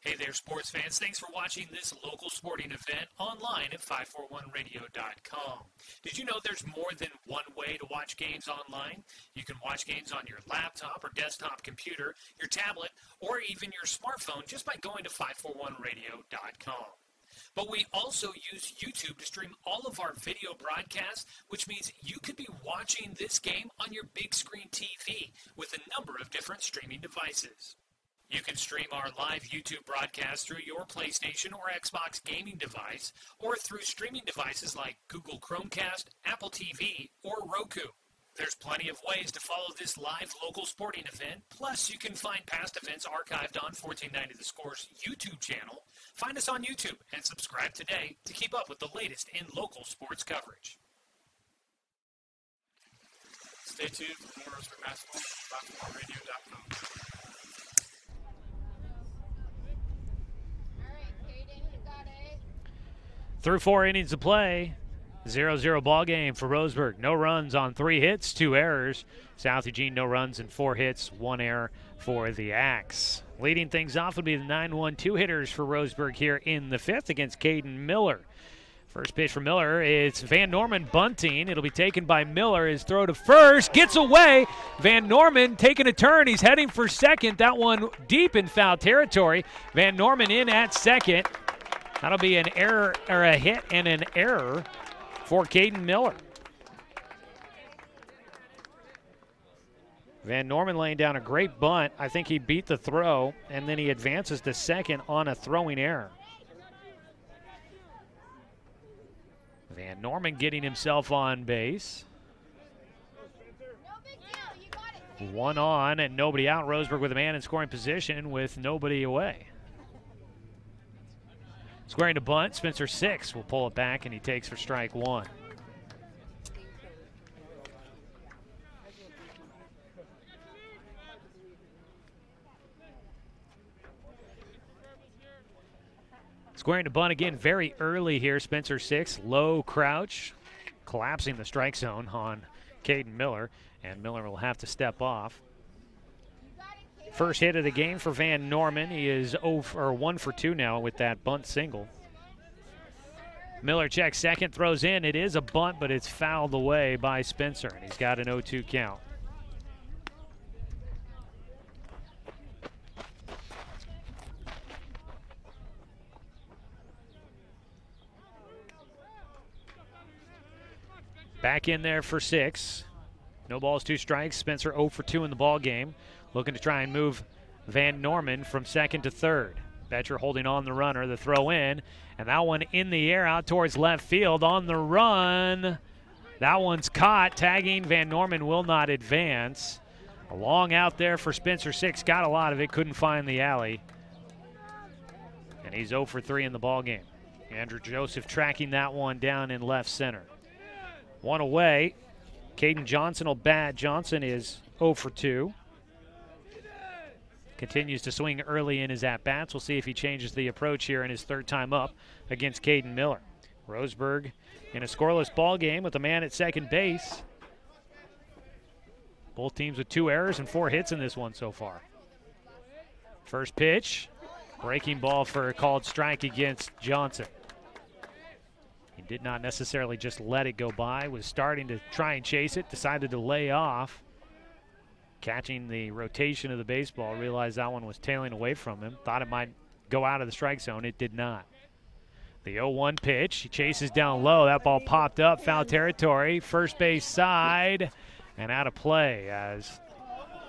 A: Hey there, sports fans. Thanks for watching this local sporting event online at 541radio.com. Did you know there's more than one way to watch games online? You can watch games on your laptop or desktop computer, your tablet, or even your smartphone just by going to 541radio.com. But we also use YouTube to stream all of our video broadcasts, which means you could be watching this game on your big screen TV with a number of different streaming devices. You can stream our live YouTube broadcast through your PlayStation or Xbox gaming device or through streaming devices like Google Chromecast, Apple TV, or Roku. There's plenty of ways to follow this live local sporting event. Plus, you can find past events archived on 1490 The Score's YouTube channel. Find us on YouTube and subscribe today to keep up with the latest in local sports coverage.
P: Stay tuned for more Roseburg basketball on 541radio.com.
A: Through 4 innings of play, 0-0 ball game for Roseburg. No runs on 3 hits, 2 errors. South Eugene, no runs and 4 hits, 1 error for the Axe. Leading things off would be the 9-1 2-hitters for Roseburg here in the 5th against Caden Miller. First pitch for Miller, it's Van Norman bunting. It'll be taken by Miller. His throw to first, gets away. Van Norman taking a turn. He's heading for second. That one deep in foul territory. Van Norman in at second. That'll be an error, or a hit and an error for Caden Miller. Van Norman laying down a great bunt. I think he beat the throw, and then he advances to second on a throwing error. Van Norman getting himself on base. One on and nobody out. Roseburg with a man in scoring position with nobody away. Squaring to bunt. Spencer 6 will pull it back, and he takes for strike 1. Squaring to bunt again very early here. Spencer 6, low crouch, collapsing the strike zone on Caden Miller, and Miller will have to step off. First hit of the game for Van Norman. He is 1 for 2 now with that bunt single. Miller checks second, throws in. It is a bunt, but it's fouled away by Spencer, and he's got an 0-2 count. Back in there for 6. No balls, 2 strikes. Spencer 0 for 2 in the ball game. Looking to try and move Van Norman from second to third. Betcher holding on the runner. The throw in. And that one in the air out towards left field on the run. That one's caught. Tagging. Van Norman will not advance. A long out there for Spencer 6. Got a lot of it. Couldn't find the alley. And he's 0 for 3 in the ball game. Andrew Joseph tracking that one down in left center. One away. Caden Johnson will bat. Johnson is 0 for 2. Continues to swing early in his at-bats. We'll see if he changes the approach here in his third time up against Caden Miller. Roseburg in a scoreless ball game with a man at second base. Both teams with 2 errors and 4 hits in this one so far. First pitch. Breaking ball for a called strike against Johnson. He did not necessarily just let it go by, was starting to try and chase it, decided to lay off. Catching the rotation of the baseball, realized that one was tailing away from him. Thought it might go out of the strike zone. It did not. The 0-1 pitch. He chases down low. That ball popped up, foul territory. First base side and out of play as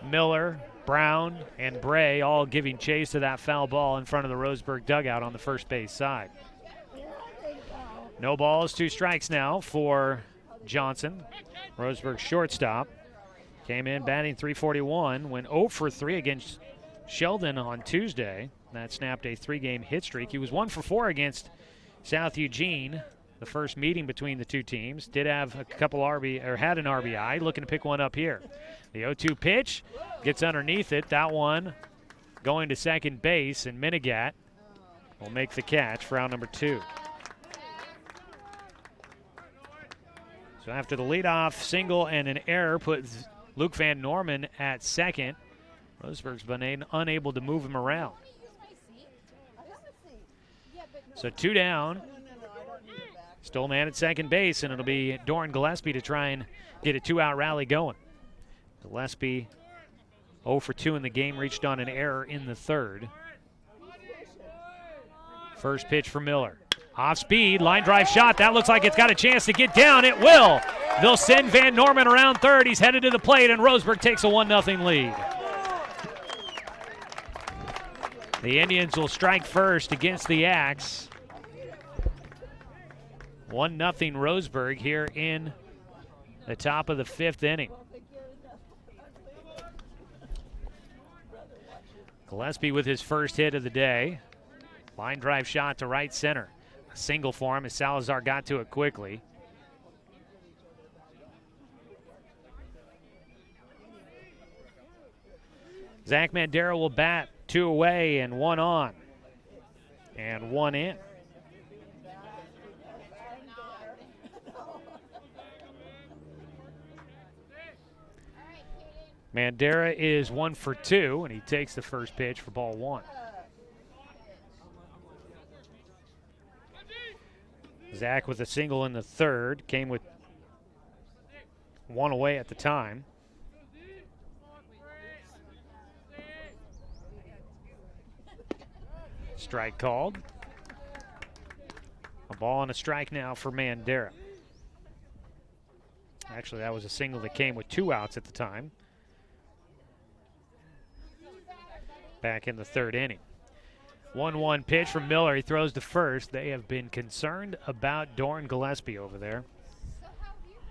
A: Miller, Brown, and Bray all giving chase to that foul ball in front of the Roseburg dugout on the first base side. No balls, 2 strikes now for Johnson. Roseburg shortstop. Came in batting .341, went 0 for 3 against Sheldon on Tuesday. That snapped a 3-game hit streak. He was 1 for 4 against South Eugene, the first meeting between the two teams. Did have a couple had an RBI, looking to pick one up here. The 0-2 pitch gets underneath it. That one going to second base, and Minigat will make the catch for out number 2. So after the leadoff single and an error puts Luke Van Norman at second, Roseburg's been unable to move him around. So 2 down. Still man at second base, and it'll be Doran Gillespie to try and get a 2-out rally going. Gillespie 0 for 2 in the game, reached on an error in the third. First pitch for Miller. Off speed, line drive shot. That looks like it's got a chance to get down. It will. They'll send Van Norman around third. He's headed to the plate, and Roseburg takes a 1-0 lead. The Indians will strike first against the Axe. 1-0 Roseburg here in the top of the 5th inning. Gillespie with his first hit of the day. Line drive shot to right center. A single for him as Salazar got to it quickly. Zach Mandera will bat. 2 away and 1 on. And 1 in. Mandera is 1 for 2, and he takes the first pitch for ball 1. Zach with a single in the third, came with 1 away at the time. Strike called. A ball and a strike now for Mandera. Actually, that was a single that came with 2 outs at the time. Back in the third inning. 1-1 pitch from Miller. He throws to first. They have been concerned about Doran Gillespie over there.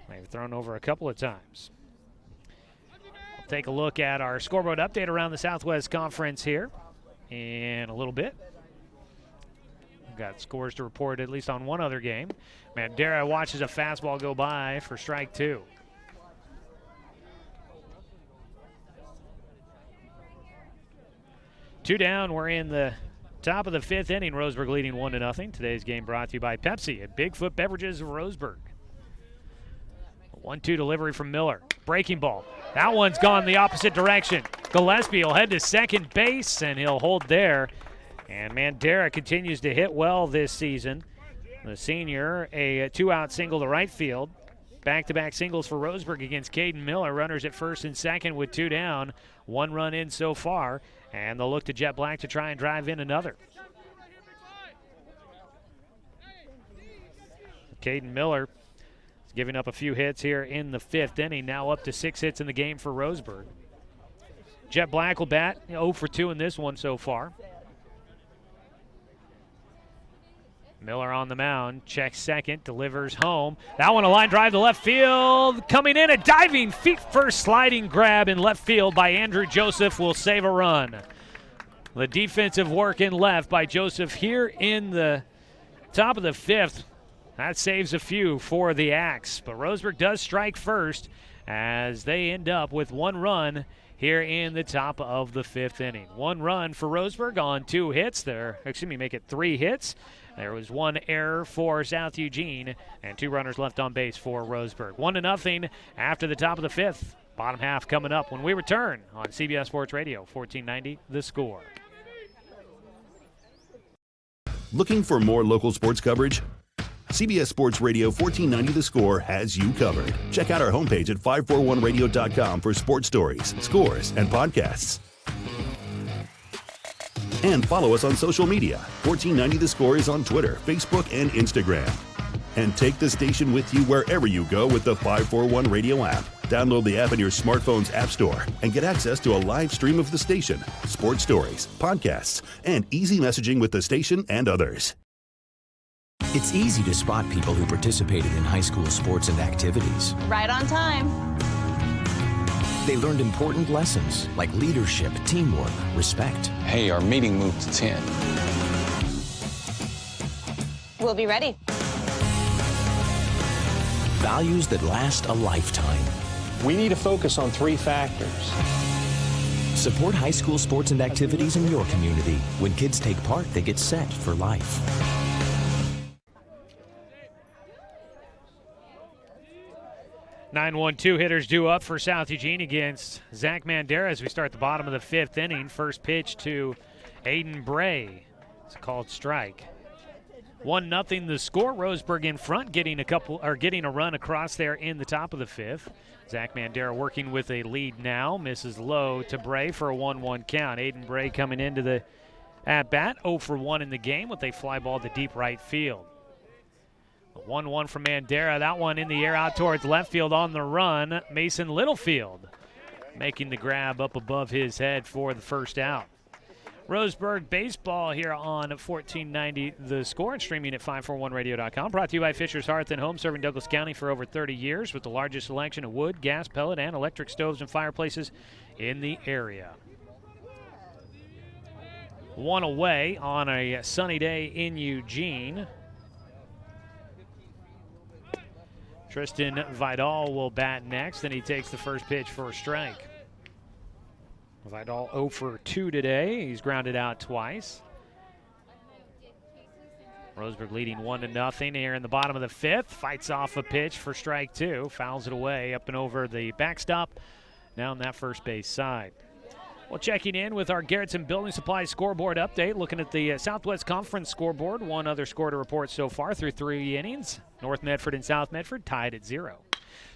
A: They've thrown over a couple of times. take a look at our scoreboard update around the Southwest Conference here in a little bit. We've got scores to report at least on one other game. Mandera watches a fastball go by for strike 2. Two down, we're in the top of the 5th inning. Roseburg leading 1-0. Today's game brought to you by Pepsi at Bigfoot Beverages of Roseburg. 1-2 delivery from Miller. Breaking ball. That one's gone the opposite direction. Gillespie will head to second base, and he'll hold there. And Mandera continues to hit well this season. The senior, a 2-out single to right field. Back-to-back singles for Roseburg against Caden Miller. Runners at first and second with 2 down. 1 run in so far. And they'll look to Jet Black to try and drive in another. Caden Miller is giving up a few hits here in the 5th inning. Now up to 6 hits in the game for Roseburg. Jet Black will bat 0 for 2 in this one so far. Miller on the mound, checks second, delivers home. That one a line drive to left field. Coming in, a diving feet first sliding grab in left field by Andrew Joseph will save a run. The defensive work in left by Joseph here in the top of the 5th. That saves a few for the Axe. But Roseburg does strike first as they end up with 1 run here in the top of the 5th inning. 1 run for Roseburg on 2 hits there. Make it 3 hits. There was 1 error for South Eugene and 2 runners left on base for Roseburg. 1-0 after the top of the 5th. Bottom half coming up when we return on CBS Sports Radio, 1490 The Score.
B: Looking for more local sports coverage? CBS Sports Radio 1490 The Score has you covered. Check out our homepage at 541radio.com for sports stories, scores, and podcasts. And follow us on social media. 1490 The Score is on Twitter, Facebook, and Instagram. And take the station with you wherever you go with the 541 Radio app. Download the app in your smartphone's app store and get access to a live stream of the station, sports stories, podcasts, and easy messaging with the station and others.
C: It's easy to spot people who participated in high school sports and activities.
D: Right on time.
C: They learned important lessons like leadership, teamwork, respect.
K: Hey, our meeting moved to 10.
D: We'll be ready.
C: Values that last a lifetime.
E: We need to focus on 3 factors.
C: Support high school sports and activities in your community. When kids take part, they get set for life.
A: (9-1-2) hitters due up for South Eugene against Zach Mandera as we start the bottom of the 5th inning. First pitch to Aiden Bray. It's a called strike. 1-0 the score. Roseburg in front, getting a run across there in the top of the 5th. Zach Mandera working with a lead now. Misses low to Bray for a 1-1 count. Aiden Bray coming into the at-bat, 0 for 1 in the game with a fly ball to deep right field. 1-1 from Mandera. That one in the air out towards left field on the run. Mason Littlefield making the grab up above his head for the first out. Roseburg baseball here on 1490 The Score and streaming at 541radio.com. Brought to you by Fisher's Hearth and Home, serving Douglas County for over 30 years with the largest selection of wood, gas, pellet, and electric stoves and fireplaces in the area. 1 away on a sunny day in Eugene. Tristan Vidal will bat next, and he takes the first pitch for a strike. Vidal 0 for 2 today. He's grounded out twice. Roseburg leading 1-0 here in the bottom of the 5th. Fights off a pitch for strike 2. Fouls it away up and over the backstop down that first base side. Well, checking in with our Garrettson Building Supply scoreboard update, looking at the Southwest Conference scoreboard. One other score to report so far through 3 innings. North Medford and South Medford tied at 0.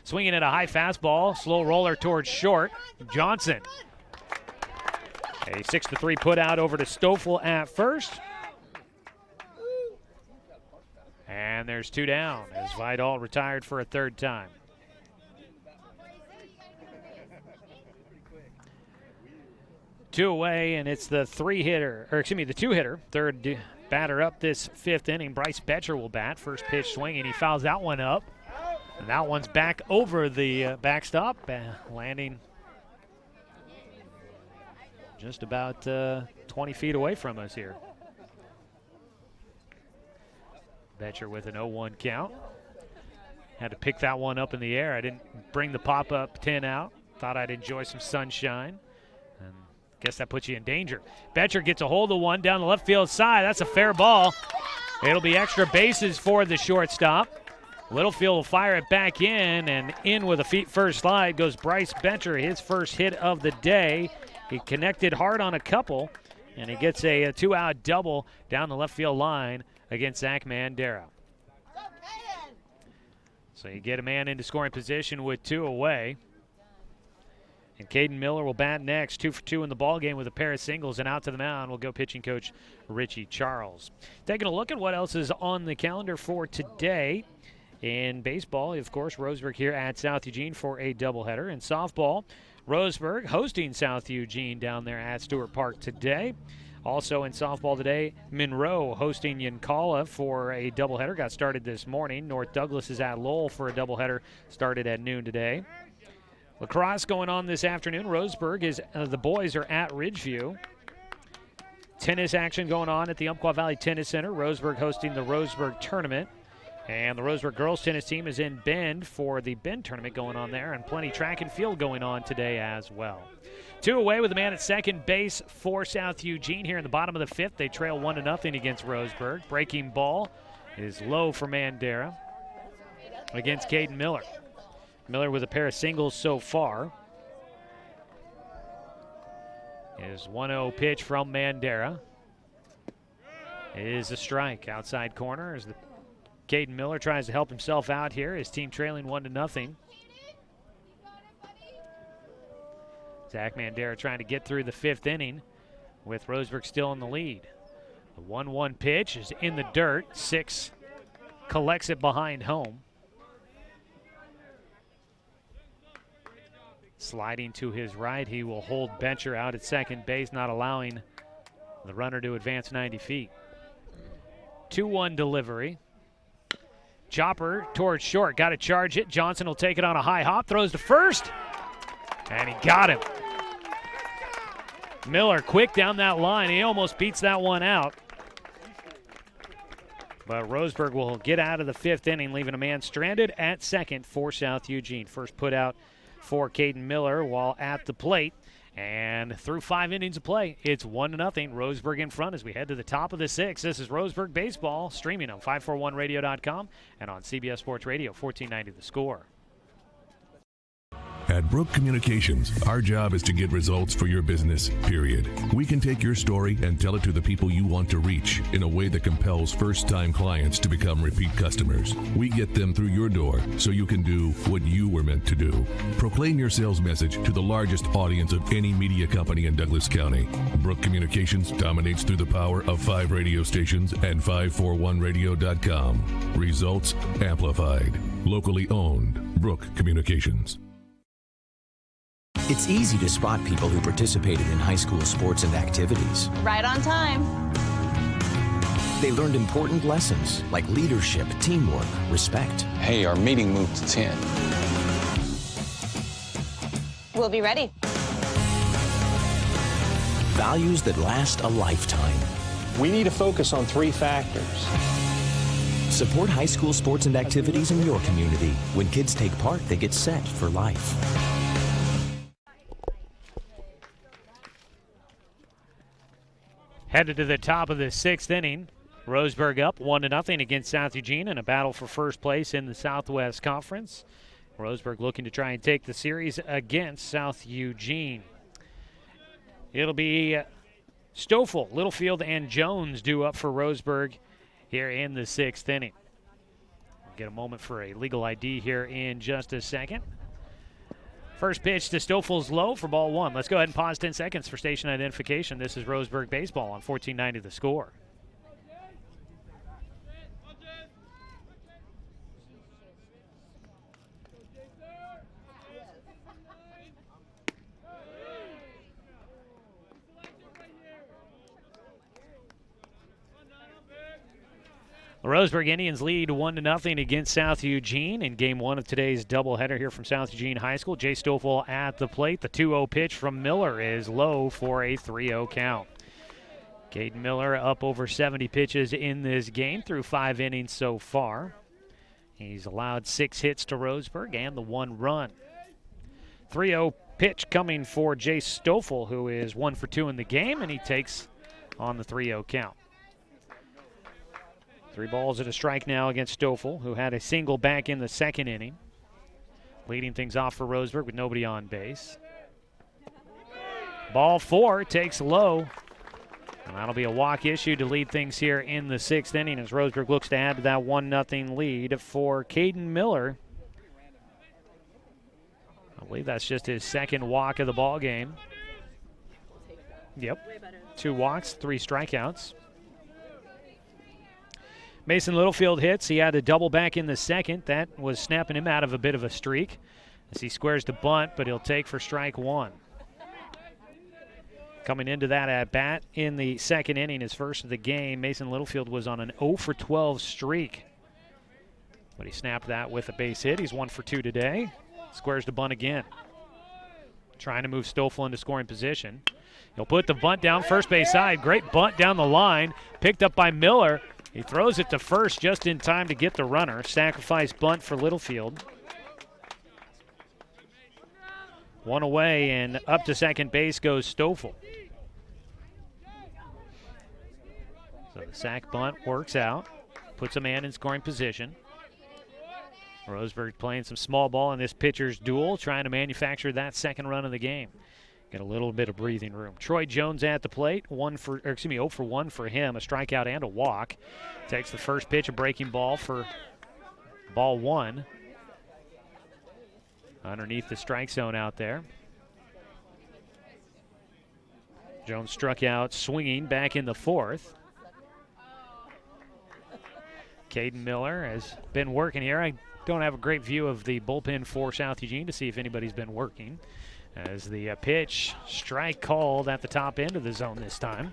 A: Swinging at a high fastball, slow roller towards short. Johnson. A 6-3 put out over to Stoffel at first. And there's 2 down as Vidal retired for a 3rd time. Two away, and it's the 2-hitter, third batter up this 5th inning. Bryce Betcher will bat. First pitch swinging. He fouls that one up. And that one's back over the backstop, landing just about 20 feet away from us here. Betcher with an 0-1 count. Had to pick that one up in the air. I didn't bring the pop-up 10 out. Thought I'd enjoy some sunshine. And guess that puts you in danger. Betcher gets a hold of one down the left field side. That's a fair ball. It'll be extra bases for the shortstop. Littlefield will fire it back in, and in with a feet-first slide goes Bryce Betcher, his first hit of the day. He connected hard on a couple, and he gets a two-out double down the left field line against Zach Mandera. So you get a man into scoring position with 2 away. And Caden Miller will bat next, 2 for 2 in the ballgame with a pair of singles, and out to the mound will go pitching coach Richie Charles. Taking a look at what else is on the calendar for today. In baseball, of course, Roseburg here at South Eugene for a doubleheader. In softball, Roseburg hosting South Eugene down there at Stewart Park today. Also in softball today, Monroe hosting Yancala for a doubleheader. Got started this morning. North Douglas is at Lowell for a doubleheader. Started at noon today. Lacrosse going on this afternoon. Roseburg is the boys are at Ridgeview. Tennis action going on at the Umpqua Valley Tennis Center. Roseburg hosting the Roseburg tournament. And the Roseburg girls tennis team is in Bend for the Bend tournament going on there, and plenty track and field going on today as well. 2 away with a man at second base for South Eugene here in the bottom of the 5th. They trail 1-0 against Roseburg. Breaking ball is low for Mandera against Caden Miller. Miller with a pair of singles so far. His 1-0 pitch from Mandera is a strike. Outside corner as the Caden Miller tries to help himself out here. His team trailing 1-0. Zach Mandera trying to get through the 5th inning with Roseburg still in the lead. The 1-1 pitch is in the dirt. 6 collects it behind home. Sliding to his right, he will hold Betcher out at second base, not allowing the runner to advance 90 feet. 2-1 delivery. Chopper towards short, got to charge it. Johnson will take it on a high hop, throws to first, and he got him. Miller quick down that line. He almost beats that one out. But Roseburg will get out of the 5th inning, leaving a man stranded at second for South Eugene. First put out for Caden Miller while at the plate. And through 5 innings of play, it's 1-0. Roseburg in front as we head to the top of the 6th. This is Roseburg Baseball, streaming on 541radio.com and on CBS Sports Radio, 1490 The Score.
F: At Brook Communications, our job is to get results for your business, period. We can take your story and tell it to the people you want to reach in a way that compels first-time clients to become repeat customers. We get them through your door so you can do what you were meant to do. Proclaim your sales message to the largest audience of any media company in Douglas County. Brook Communications dominates through the power of 5 radio stations and 541radio.com. Results amplified. Locally owned. Brook Communications.
C: It's easy to spot people who participated in high school sports and activities.
D: Right on time.
C: They learned important lessons like leadership, teamwork, respect.
K: Hey, our meeting moved to 10.
D: We'll be ready.
C: Values that last a lifetime.
E: We need to focus on 3 factors.
C: Support high school sports and activities in your community. When kids take part, they get set for life.
A: Headed to the top of the 6th inning. Roseburg up 1-0 against South Eugene in a battle for first place in the Southwest Conference. Roseburg looking to try and take the series against South Eugene. It'll be Stoffel, Littlefield, and Jones due up for Roseburg here in the 6th inning. We'll get a moment for a legal ID here in just a second. First pitch to Stoffel's low for ball 1. Let's go ahead and pause 10 seconds for station identification. This is Roseburg Baseball on 1490 The Score. The Roseburg Indians lead 1-0 against South Eugene in game one of today's doubleheader here from South Eugene High School. Jay Stoffel at the plate. The 2-0 pitch from Miller is low for a 3-0 count. Caden Miller up over 70 pitches in this game through 5 innings so far. He's allowed 6 hits to Roseburg and the 1 run. 3-0 pitch coming for Jay Stoffel, who is 1 for 2 in the game, and he takes on the 3-0 count. 3 balls and a strike now against Stoffel, who had a single back in the second inning. Leading things off for Roseburg with nobody on base. Ball 4 takes low. And that'll be a walk issue to lead things here in the 6th inning as Roseburg looks to add to that 1-0 lead for Caden Miller. I believe that's just his second walk of the ball game. Yep. 2 walks, 3 strikeouts. Mason Littlefield hits. He had a double back in the second. That was snapping him out of a bit of a streak as he squares to bunt, but he'll take for strike 1. Coming into that at bat in the second inning, his first of the game, Mason Littlefield was on an 0 for 12 streak. But he snapped that with a base hit. He's 1 for 2 today. Squares to bunt again. Trying to move Stoffel into scoring position. He'll put the bunt down first base side. Great bunt down the line. Picked up by Miller. He throws it to first just in time to get the runner. Sacrifice bunt for Littlefield. 1 away, and up to second base goes Stoffel. So the sac bunt works out. Puts a man in scoring position. Roseburg playing some small ball in this pitcher's duel, trying to manufacture that second run of the game. Get a little bit of breathing room. Troy Jones at the plate, 0 for 1 for him, a strikeout and a walk. Takes the first pitch, a breaking ball for ball 1. Underneath the strike zone out there. Jones struck out swinging back in the 4th. Caden Miller has been working here. I don't have a great view of the bullpen for South Eugene to see if anybody's been working. As the pitch, strike called at the top end of the zone this time.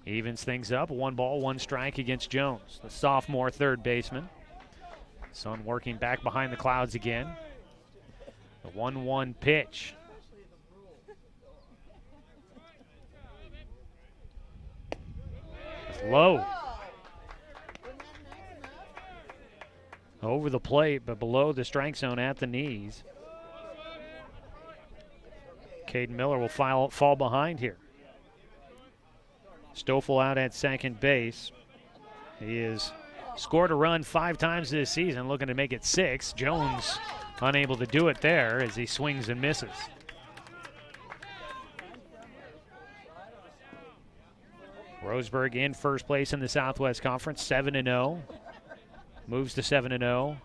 A: Evens things up, 1 ball, 1 strike against Jones, the sophomore third baseman. Sun working back behind the clouds again. The 1-1 pitch. It's low. Over the plate, but below the strike zone at the knees. Caden Miller will fall behind here. Stoffel out at second base. He has scored a run 5 times this season, looking to make it 6. Jones unable to do it there as he swings and misses. Roseburg in first place in the Southwest Conference, 7-0. Moves to 7-0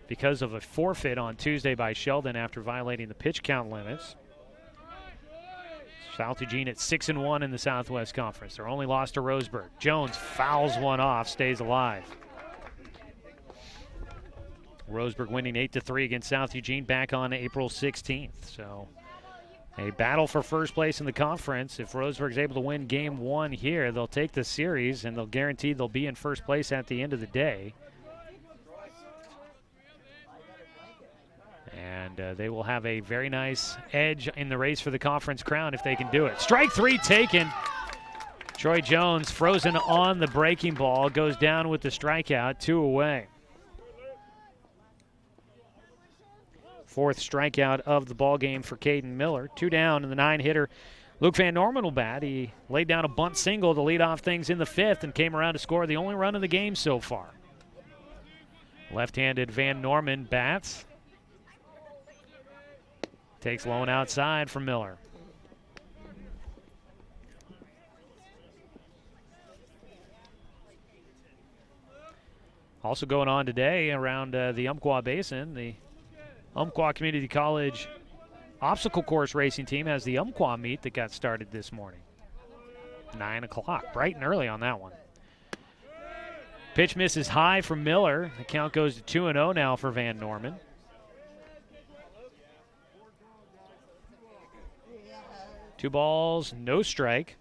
A: because of a forfeit on Tuesday by Sheldon after violating the pitch count limits. South Eugene at 6-1 in the Southwest Conference. Their only loss to Roseburg. Jones fouls one off, stays alive. Roseburg winning 8-3 against South Eugene back on April 16th. So a battle for first place in the conference. If Roseburg's able to win game 1 here, they'll take the series and they'll guarantee they'll be in first place at the end of the day. And they will have a very nice edge in the race for the conference crown if they can do it. Strike 3 taken. Troy Jones frozen on the breaking ball, goes down with the strikeout, 2 away. 4th strikeout of the ball game for Caden Miller. 2 down, and the 9-hitter Luke Van Norman will bat. He laid down a bunt single to lead off things in the 5th and came around to score the only run of the game so far. Left-handed Van Norman bats. Takes low and outside from Miller. Also going on today around the Umpqua Basin, the Umpqua Community College obstacle course racing team has the Umpqua meet that got started this morning. 9 o'clock, bright and early on that one. Pitch misses high from Miller. The count goes to 2-0 now for Van Norman. 2 balls, no strike.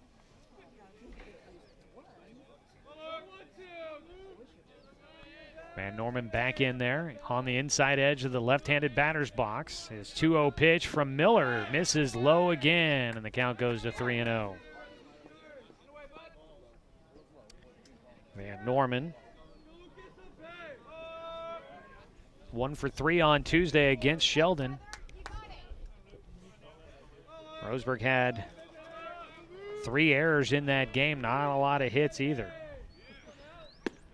A: Van Norman back in there on the inside edge of the left-handed batter's box. His 2-0 pitch from Miller misses low again, and the count goes to 3-0. Van Norman 1 for 3 on Tuesday against Sheldon. Roseburg had 3 errors in that game, not a lot of hits either.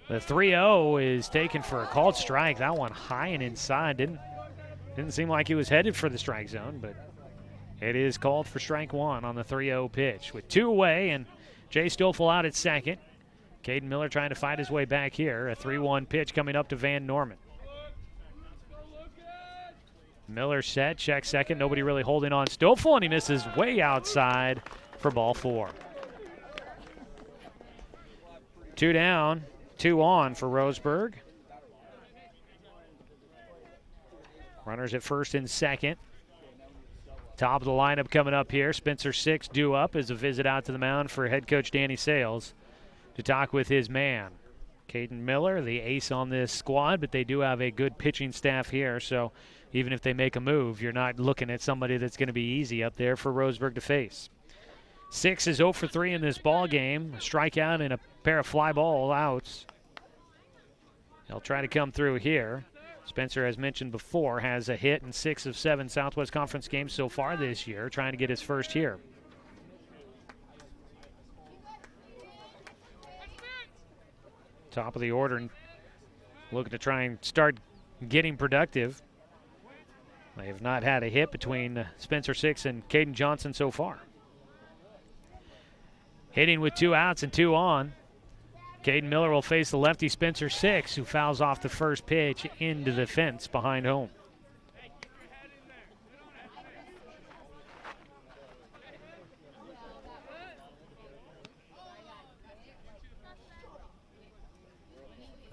A: The 3-0 is taken for a called strike. That one high and inside. Didn't seem like he was headed for the strike zone, but it is called for strike 1 on the 3-0 pitch. With 2 away and Jay Stoffel out at second. Caden Miller trying to fight his way back here. A 3-1 pitch coming up to Van Norman. Miller set, checks second. Nobody really holding on Stoffel, and he misses way outside for ball 4. 2 down, 2 on for Roseburg. Runners at first and second. Top of the lineup coming up here. Spencer 6 due up as a visit out to the mound for head coach Danny Sales to talk with his man. Caden Miller, the ace on this squad, but they do have a good pitching staff here, so even if they make a move, you're not looking at somebody that's going to be easy up there for Roseburg to face. 6 is 0 for 3 in this ball game. A strikeout and a pair of fly ball outs. He'll try to come through here. Spencer, as mentioned before, has a hit in 6 of 7 Southwest Conference games so far this year, trying to get his first here. Top of the order, looking to try and start getting productive. They have not had a hit between Spencer 6 and Caden Johnson so far. Hitting with 2 outs and 2 on. Caden Miller will face the lefty Spencer 6, who fouls off the first pitch into the fence behind home.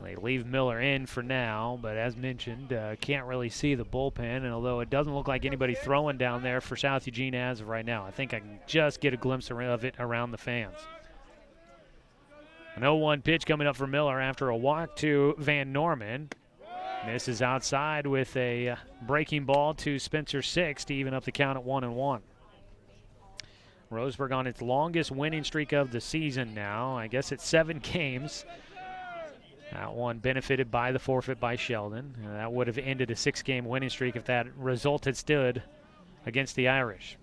A: They leave Miller in for now, but as mentioned, can't really see the bullpen. And although it doesn't look like anybody throwing down there for South Eugene as of right now, I think I can just get a glimpse of it around the fans. An 0-1 pitch coming up for Miller after a walk to Van Norman. Misses outside with a breaking ball to Spencer 6 to even up the count at 1-1. Roseburg on its longest winning streak of the season now. I guess it's 7 games. That one benefited by the forfeit by Sheldon. That would have ended a 6-game winning streak if that result had stood against the Irish.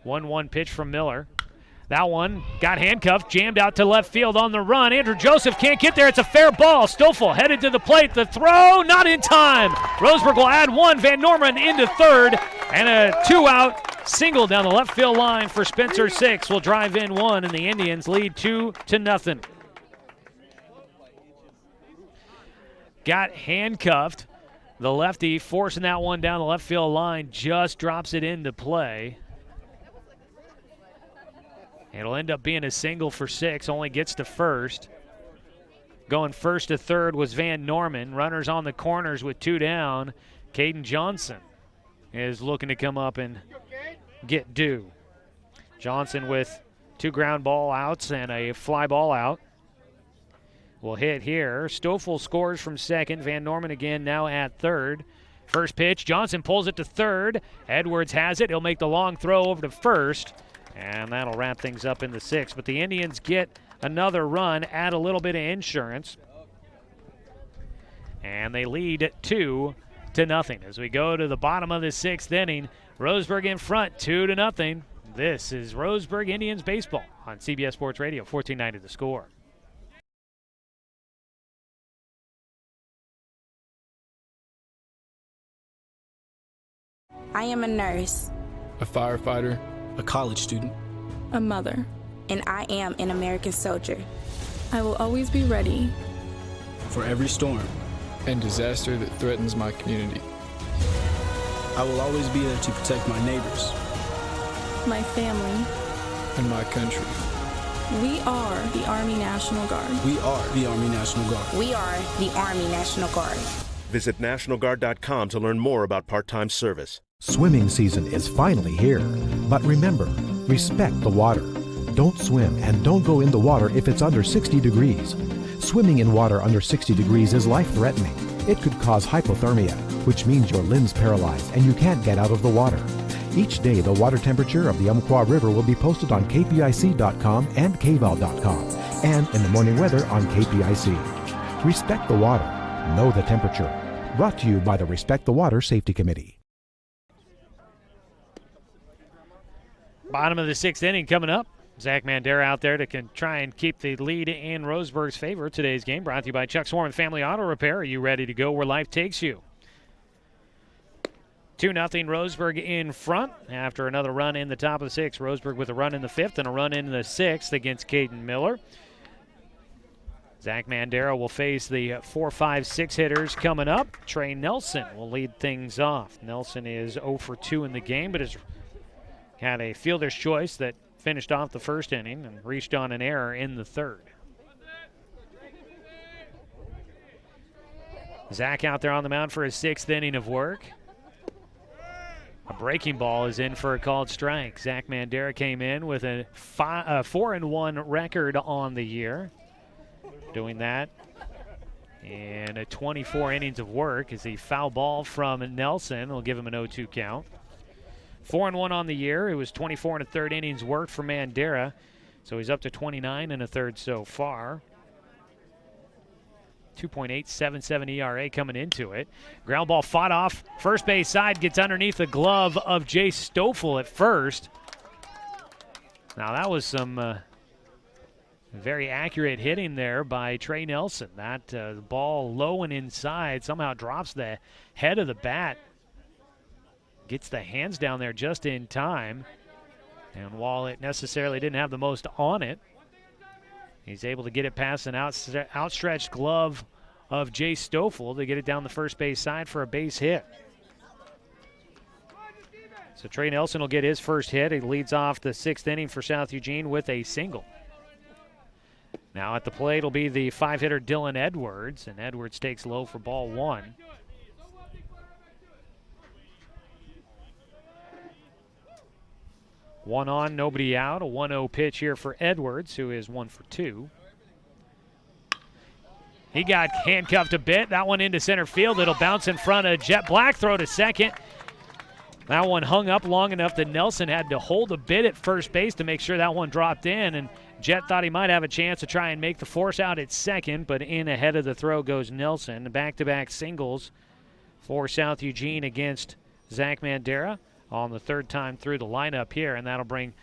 A: 1-1 pitch from Miller. That one got handcuffed, jammed out to left field on the run. Andrew Joseph can't get there. It's a fair ball. Stoffel headed to the plate. The throw, not in time. Roseburg will add 1. Van Norman into third. And a 2-out single down the left field line for Spencer 6 will drive in 1, and the Indians lead 2-0. Got handcuffed. The lefty forcing that one down the left field line, just drops it into play. It'll end up being a single for 6, only gets to first. Going first to third was Van Norman. Runners on the corners with 2 down. Caden Johnson is looking to come up and get due. Johnson with 2 ground ball outs and a fly ball out. Will hit here. Stoffel scores from second. Van Norman again now at third. First pitch, Johnson pulls it to third. Edwards has it. He'll make the long throw over to first, and that'll wrap things up in the 6th. But the Indians get another run, add a little bit of insurance, and they lead 2-0 as we go to the bottom of the 6th inning. Roseburg in front, 2-0. This is Roseburg Indians baseball on CBS Sports Radio, 1490 The Score.
I: I am a nurse,
J: a firefighter,
K: a college student,
L: a mother,
I: and I am an American soldier.
L: I will always be ready
K: for every storm
J: and disaster that threatens my community.
K: I will always be there to protect my neighbors,
L: my family,
J: and my country.
L: We are the Army National Guard.
K: We are the Army National Guard.
I: We are the Army National Guard.
M: Visit nationalguard.com to learn more about part-time service.
N: Swimming season is finally here. But remember, respect the water. Don't swim and don't go in the water if it's under 60 degrees. Swimming in water under 60 degrees is life-threatening. It could cause hypothermia, which means your limbs paralyzed and you can't get out of the water. Each day, the water temperature of the Umpqua River will be posted on kpic.com and kval.com, and in the morning weather on KPIC. Respect the water. Know the temperature. Brought to you by the Respect the Water Safety Committee.
A: Bottom of the 6th inning coming up. Zach Mandera out there to try and keep the lead in Roseburg's favor. Today's game brought to you by Chuck Swarman Family Auto Repair. Are you ready to go where life takes you? 2-0 Roseburg in front after another run in the top of the 6th. Roseburg with a run in the 5th and a run in the 6th against Caden Miller. Zach Mandera will face the 4, 5, 6 hitters coming up. Trey Nelson will lead things off. Nelson is 0 for 2 in the game, but has had a fielder's choice that finished off the first inning and reached on an error in the 3rd. Zach out there on the mound for his 6th inning of work. A breaking ball is in for a called strike. Zach Mandera came in with a 4-1 record on the year. Doing that in a 24 innings of work is the foul ball from Nelson. Will give him an 0-2 count. 4-1 on the year. It was 24 1/3 innings worked for Mandera, so he's up to 29 1/3 so far. 2.877 ERA coming into it. Ground ball fought off first base side, gets underneath the glove of Jay Stoffel at first. Now that was some very accurate hitting there by Trey Nelson. That ball low and inside somehow drops the head of the bat. Gets the hands down there just in time. And while it necessarily didn't have the most on it, he's able to get it past an outstretched glove of Jay Stoffel to get it down the first base side for a base hit. So Trey Nelson will get his first hit. He leads off the 6th inning for South Eugene with a single. Now at the plate will be the 5-hitter Dylan Edwards, and Edwards takes low for ball 1. One on, nobody out. A 1-0 pitch here for Edwards, who is 1 for 2. He got handcuffed a bit. That one into center field. It'll bounce in front of Jet Black. Throw to second. That one hung up long enough that Nelson had to hold a bit at first base to make sure that one dropped in. And Jet thought he might have a chance to try and make the force out at second, but in ahead of the throw goes Nelson. Back-to-back singles for South Eugene against Zach Mandera on the 3rd time through the lineup here, and that'll bring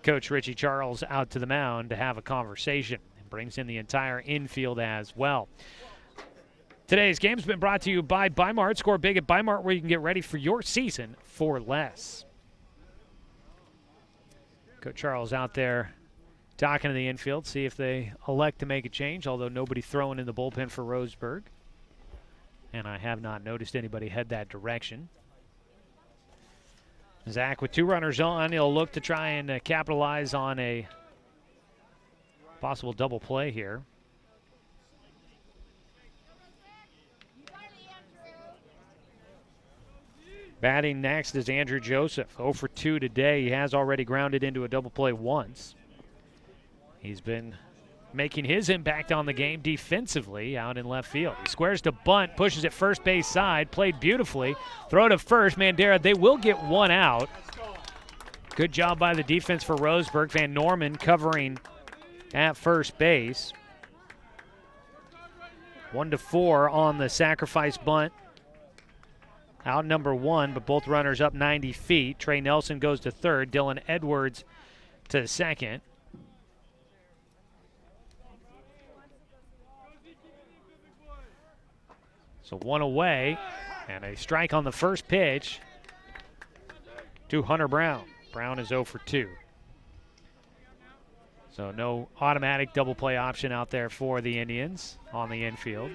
A: Coach Richie Charles out to the mound to have a conversation. It brings in the entire infield as well. Today's game's been brought to you by Bimart. Score big at Bimart, where you can get ready for your season for less. Coach Charles out there talking to the infield, see if they elect to make a change, although nobody throwing in the bullpen for Roseburg. And I have not noticed anybody head that direction. Zach with 2 runners on, he'll look to try and capitalize on a possible double play here. Batting next is Andrew Joseph. 0 for 2 today. He has already grounded into a double play once. He's been making his impact on the game defensively out in left field. He squares to bunt, pushes it first base side, played beautifully. Throw to first, Mandera. They will get one out. Good job by the defense for Roseburg. Van Norman covering at first base. 1-4 on the sacrifice bunt. Out number 1, but both runners up 90 feet. Trey Nelson goes to 3rd. Dylan Edwards to 2nd. So 1 away, and a strike on the first pitch to Hunter Brown. Brown is 0 for 2. So no automatic double play option out there for the Indians on the infield.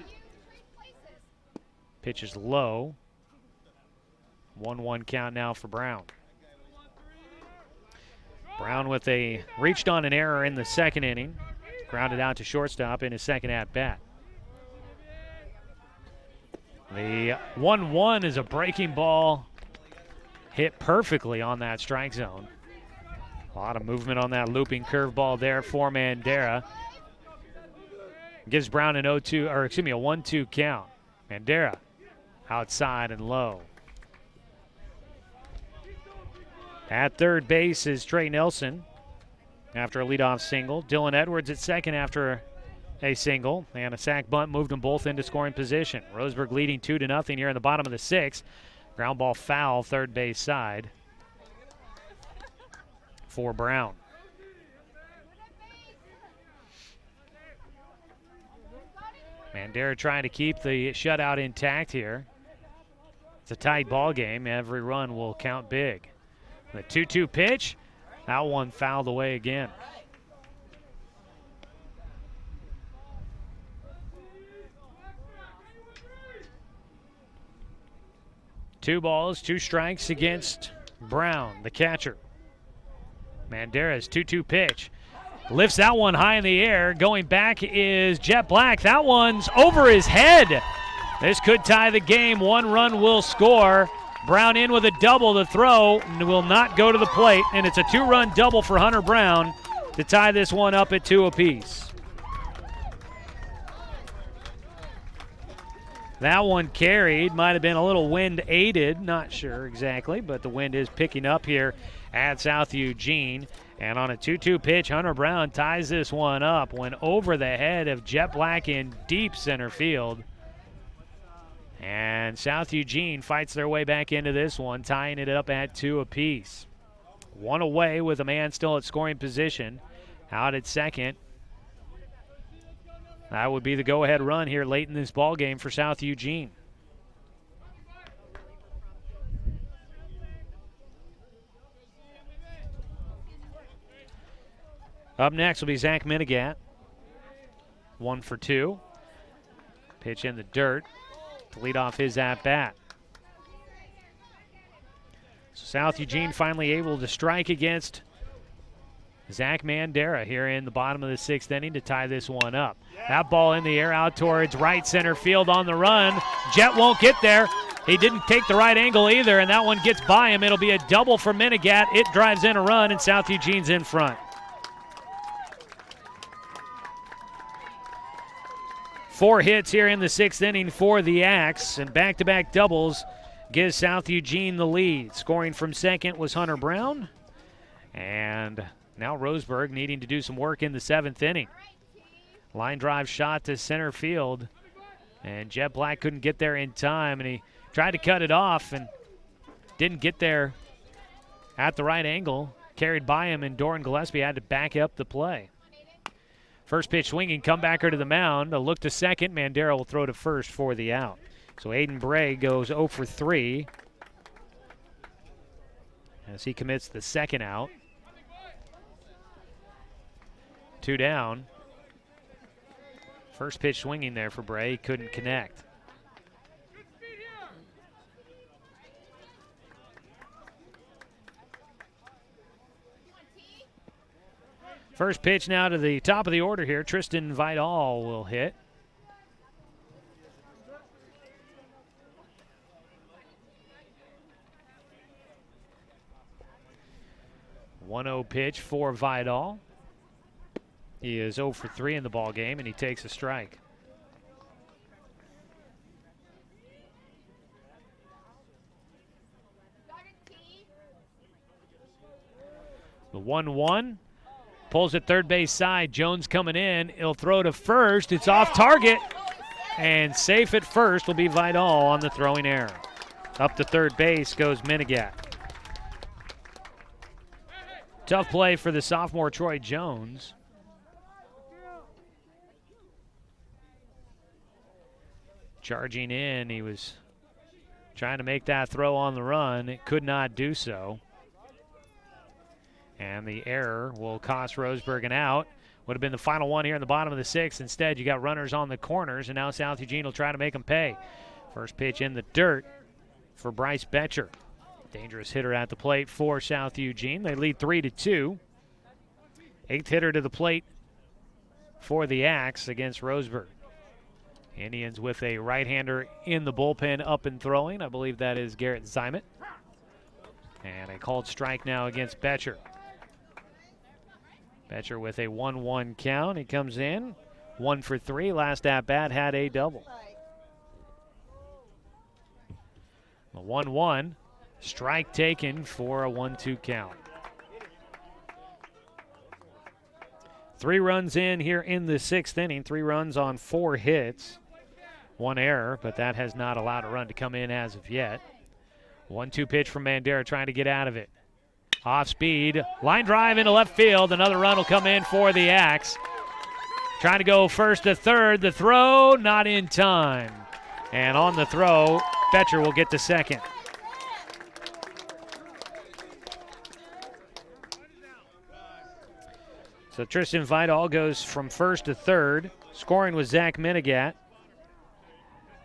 A: Pitch is low. 1-1 count now for Brown. Brown with a reached on an error in the 2nd inning. Grounded out to shortstop in his 2nd at-bat. The 1-1 is a breaking ball hit perfectly on that strike zone. A lot of movement on that looping curveball there for Mandera. Gives Brown an 0-2, or excuse me, a 1-2 count. Bandera outside and low. At third base is Trey Nelson after a leadoff single. Dylan Edwards at second after a single. And a sac bunt moved them both into scoring position. Roseburg leading 2-0 here in the bottom of the sixth. Ground ball foul, third base side for Brown. Bandera trying to keep the shutout intact here. It's a tight ball game. Every run will count big. The 2-2 pitch, that one fouled away again. Two balls, two strikes against Brown, the catcher. Bandera's 2-2 pitch. Lifts that one high in the air. Going back is Jet Black. That one's over his head. This could tie the game. One run will score. Brown in with a double. The throw will not go to the plate, and it's a two-run double for Hunter Brown to tie this one up at 2 apiece. That one carried. Might have been a little wind aided. Not sure exactly, but the wind is picking up here at South Eugene. And on a 2-2 pitch, Hunter Brown ties this one up. Went over the head of Jet Black in deep center field. And South Eugene fights their way back into this one, tying it up at 2 apiece. One away with a man still at scoring position. Out at second. That would be the go-ahead run here late in this ball game for South Eugene. Up next will be Zach Minigat. 1 for 2. Pitch in the dirt to lead off his at-bat. So South Eugene finally able to strike against Zach Bandera here in the bottom of the 6th inning to tie this one up. That ball in the air out towards right center field on the run. Jet won't get there. He didn't take the right angle either, and that one gets by him. It'll be a double for Minigat. It drives in a run, and South Eugene's in front. 4 hits here in the 6th inning for the Axe, and back-to-back doubles gives South Eugene the lead. Scoring from second was Hunter Brown, and now Roseburg needing to do some work in the 7th inning. Line drive shot to center field, and Jet Black couldn't get there in time, and he tried to cut it off and didn't get there at the right angle. Carried by him, and Doran Gillespie had to back up the play. First pitch swinging, comebacker to the mound. A look to second. Bandera will throw to first for the out. So Aiden Bray goes 0 for 3 as he commits the second out. 2 down. First pitch swinging there for Bray. Couldn't connect. First pitch now to the top of the order here. Tristan Vidal will hit. .1-0 pitch for Vidal. He is 0 for 3 in the ball game, and he takes a strike. The 1-1. Pulls at third base side. Jones coming in. He'll throw to first. It's off target. And safe at first will be Vidal on the throwing error. Up to third base goes Minigat. Tough play for the sophomore Troy Jones. Charging in. He was trying to make that throw on the run. It could not do so. And the error will cost Roseburg an out. Would have been the final one here in the bottom of the 6th. Instead, you got runners on the corners, and now South Eugene will try to make them pay. First pitch in the dirt for Bryce Betcher. Dangerous hitter at the plate for South Eugene. They lead 3-2. 8th hitter to the plate for the Axe against Roseburg. Indians with a right-hander in the bullpen up and throwing. I believe that is Garrett Zymet. And a called strike now against Betcher. Betcher with a 1-1 count. He comes in 1 for 3. Last at bat had a double. 1-1. Strike taken for a 1-2 count. 3 runs in here in the 6th inning. 3 runs on 4 hits. 1 error, but that has not allowed a run to come in as of yet. 1-2 pitch from Bandera trying to get out of it. Off speed. Line drive into left field. Another run will come in for the Axe. Trying to go first to third. The throw not in time. And on the throw, Fetcher will get to second. So Tristan Vidal goes from first to third. Scoring was Zach Minigat.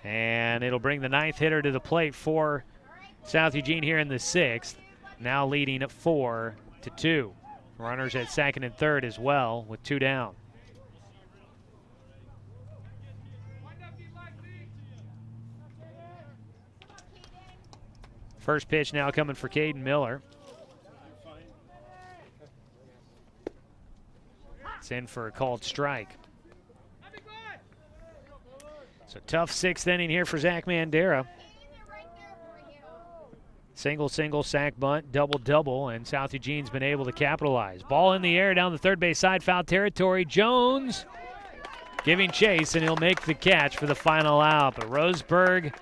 A: And it'll bring the 9th hitter to the plate for South Eugene here in the 6th. Now leading at 4-2. Runners at second and third as well with 2 down. First pitch now coming for Caden Miller. It's in for a called strike. So tough 6th inning here for Zach Bandera. Single, sack bunt, double, and South Eugene's been able to capitalize. Ball in the air down the third base side, foul territory. Jones giving chase, and he'll make the catch for the final out. But Roseburg,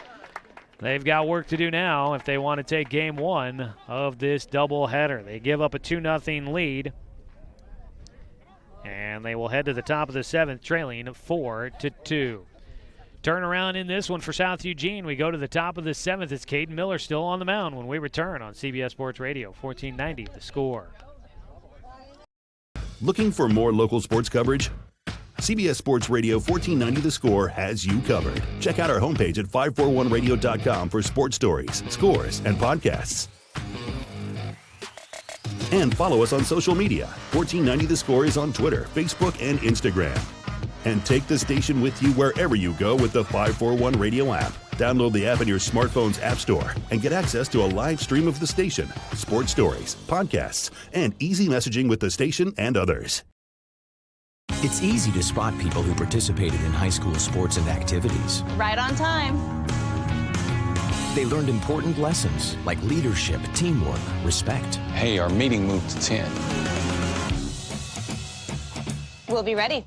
A: they've got work to do now if they want to take game 1 of this doubleheader. They give up a 2-0 lead. And they will head to the top of the 7th, trailing 4-2. Turnaround in this one for South Eugene. We go to the top of the 7th. It's Caden Miller still on the mound when we return on CBS Sports Radio, 1490 The Score.
B: Looking for more local sports coverage? CBS Sports Radio 1490 The Score has you covered. Check out our homepage at 541radio.com for sports stories, scores, and podcasts. And follow us on social media. 1490 The Score is on Twitter, Facebook, and Instagram. And take the station with you wherever you go with the 541 Radio app. Download the app in your smartphone's app store and get access to a live stream of the station, sports stories, podcasts, and easy messaging with the station and others.
C: It's easy to spot people who participated in high school sports and activities.
D: Right on time.
C: They learned important lessons like leadership, teamwork, respect.
K: Hey, our meeting moved to 10.
D: We'll be ready.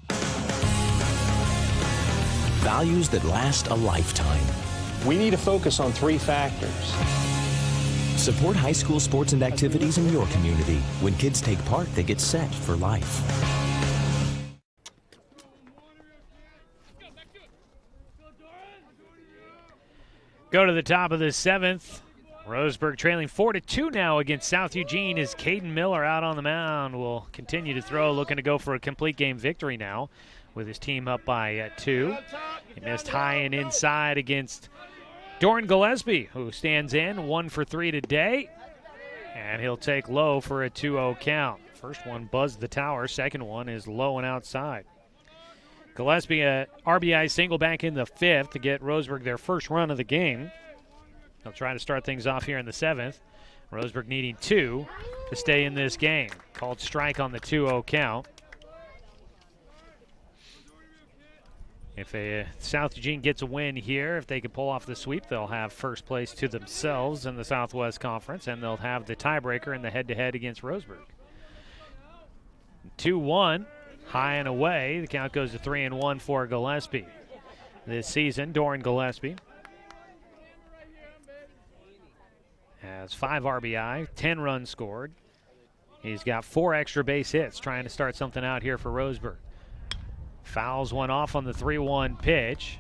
C: Values that last a lifetime.
E: We need to focus on 3 factors.
C: Support high school sports and activities in your community. When kids take part, they get set for life.
A: Go to the top of the 7th. Roseburg trailing 4-2 now against South Eugene as Caden Miller out on the mound will continue to throw, looking to go for a complete game victory now with his team up by 2. He missed high and inside against Doran Gillespie, who stands in 1 for 3 today, and he'll take low for a 2-0 count. First one buzzed the tower, second one is low and outside. Gillespie, a RBI single back in the 5th to get Roseburg their first run of the game. They'll try to start things off here in the 7th. Roseburg needing 2 to stay in this game. Called strike on the 2-0 count. If South Eugene gets a win here, if they can pull off the sweep, they'll have first place to themselves in the Southwest Conference, and they'll have the tiebreaker in the head-to-head against Roseburg. 2-1. High and away. The count goes to 3-1 for Gillespie. This season, Doran Gillespie has 5 RBI, 10 runs scored. He's got 4 extra base hits, trying to start something out here for Roseburg. Fouls one off on the 3-1 pitch.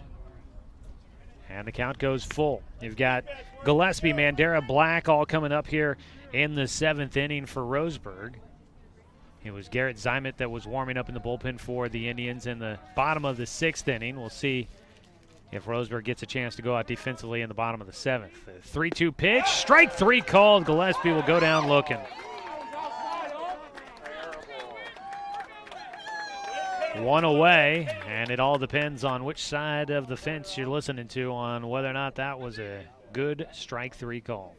A: And the count goes full. You've got Gillespie, Bandera, Black all coming up here in the 7th inning for Roseburg. It was Garrett Zymet that was warming up in the bullpen for the Indians in the bottom of the 6th inning. We'll see if Roseburg gets a chance to go out defensively in the bottom of the 7th. The 3-2 pitch, strike 3 called. Gillespie will go down looking. 1 away, and it all depends on which side of the fence you're listening to on whether or not that was a good strike 3 call.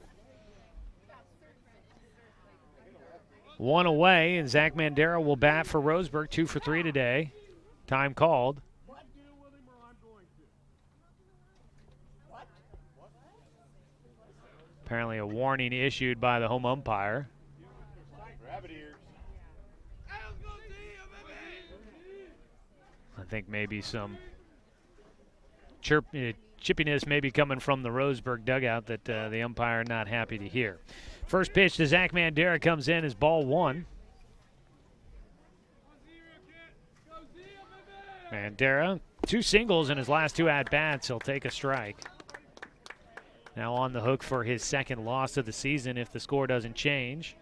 A: 1 away, and Zach Bandera will bat for Roseburg, 2 for 3 today. Time called. Apparently a warning issued by the home umpire. I think maybe some chippiness maybe coming from the Roseburg dugout that the umpire not happy to hear. First pitch to Zach Mandera comes in as ball 1. Mandera, 2 singles in his last 2 at-bats. He'll take a strike. Now on the hook for his second loss of the season if the score doesn't change.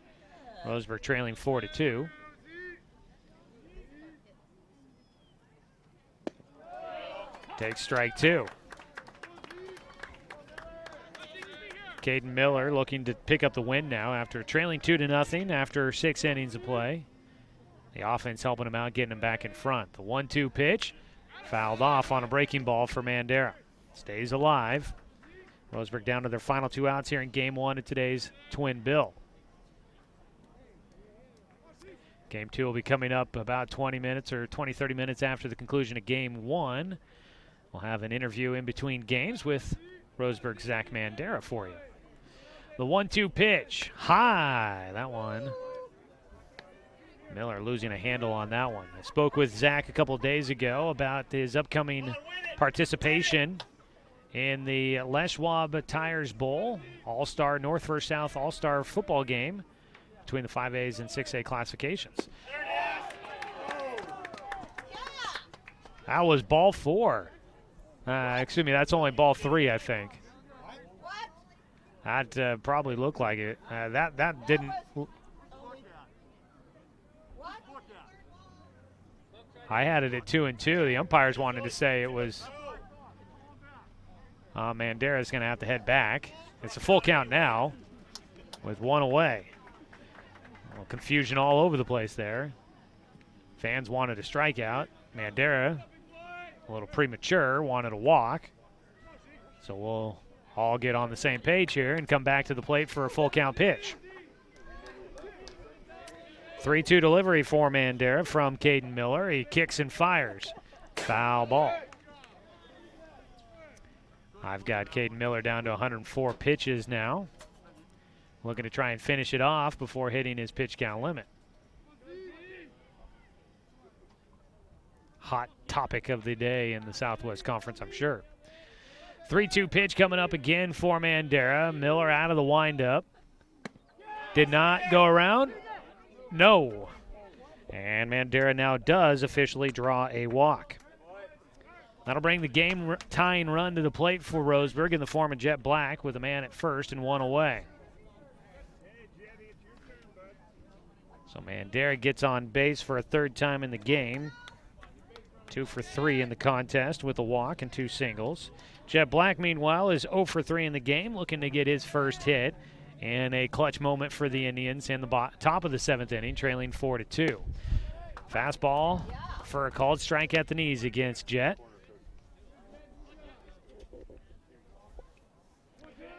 A: Roseburg trailing 4-2. Takes strike 2. Caden Miller looking to pick up the win now after trailing 2-0 after 6 innings of play. The offense helping him out, getting him back in front. The 1-2 pitch fouled off on a breaking ball for Mandera. Stays alive. Roseburg down to their final 2 outs here in Game 1 of today's Twin Bill. Game 2 will be coming up about 20 minutes or 20-30 minutes after the conclusion of Game 1. We'll have an interview in between games with Roseburg's Zach Mandera for you. The 1-2 pitch, high, that one. Miller losing a handle on that one. I spoke with Zach a couple days ago about his upcoming participation in the Les Schwab Tires Bowl, All-Star North vs. South All-Star football game between the 5As and 6A classifications. That was ball 4. Excuse me, that's only ball 3, I think. That probably looked like it. That didn't. I had it at 2-2. The umpires wanted to say it was. Mandera's going to have to head back. It's a full count now with 1 away. Well, confusion all over the place there. Fans wanted a strikeout. Mandera, a little premature, wanted a walk. So we'll all get on the same page here and come back to the plate for a full count pitch. 3-2 delivery for Mandera from Caden Miller. He kicks and fires. Foul ball. I've got Caden Miller down to 104 pitches now. Looking to try and finish it off before hitting his pitch count limit. Hot topic of the day in the Southwest Conference, I'm sure. 3-2 pitch coming up again for Mandera. Miller out of the windup. Did not go around. No. And Mandera now does officially draw a walk. That'll bring the game-tying run to the plate for Roseburg in the form of Jet Black with a man at first and 1 away. So Mandera gets on base for a 3rd time in the game. 2 for 3 in the contest with a walk and 2 singles. Jet Black, meanwhile, is 0 for 3 in the game, looking to get his first hit. And a clutch moment for the Indians in the top of the 7th inning, trailing 4-2. Fastball for a called strike at the knees against Jet.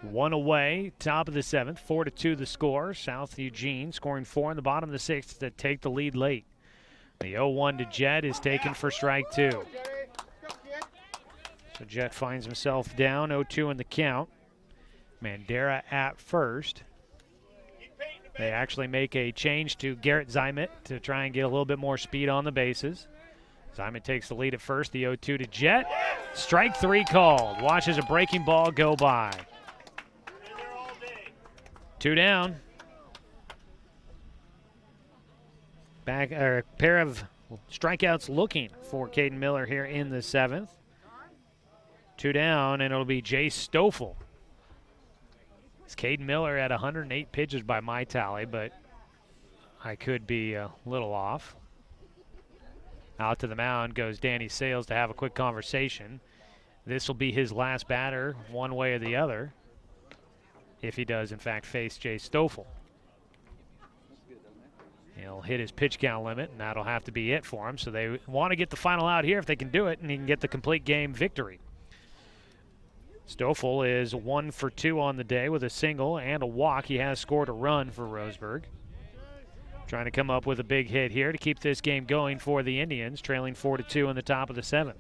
A: 1 away, top of the 7th, 4-2 the score. South Eugene scoring 4 in the bottom of the 6th to take the lead late. The 0-1 to Jet is taken for strike 2. So Jet finds himself down, 0-2 in the count. Mandera at first. They actually make a change to Garrett Zymet to try and get a little bit more speed on the bases. Zymet takes the lead at first, the 0-2 to Jet. Strike 3 called. Watches a breaking ball go by. 2 down. Back, a pair of strikeouts looking for Caden Miller here in the 7th. 2 down, and it'll be Jay Stoffel. It's Caden Miller at 108 pitches by my tally, but I could be a little off. Out to the mound goes Danny Sales to have a quick conversation. This will be his last batter one way or the other, if he does, in fact, face Jay Stoffel. He'll hit his pitch count limit, and that'll have to be it for him. So they want to get the final out here if they can do it, and he can get the complete game victory. Stoffel is 1 for 2 on the day with a single and a walk. He has scored a run for Roseburg. Trying to come up with a big hit here to keep this game going for the Indians, trailing 4-2 in the top of the 7th.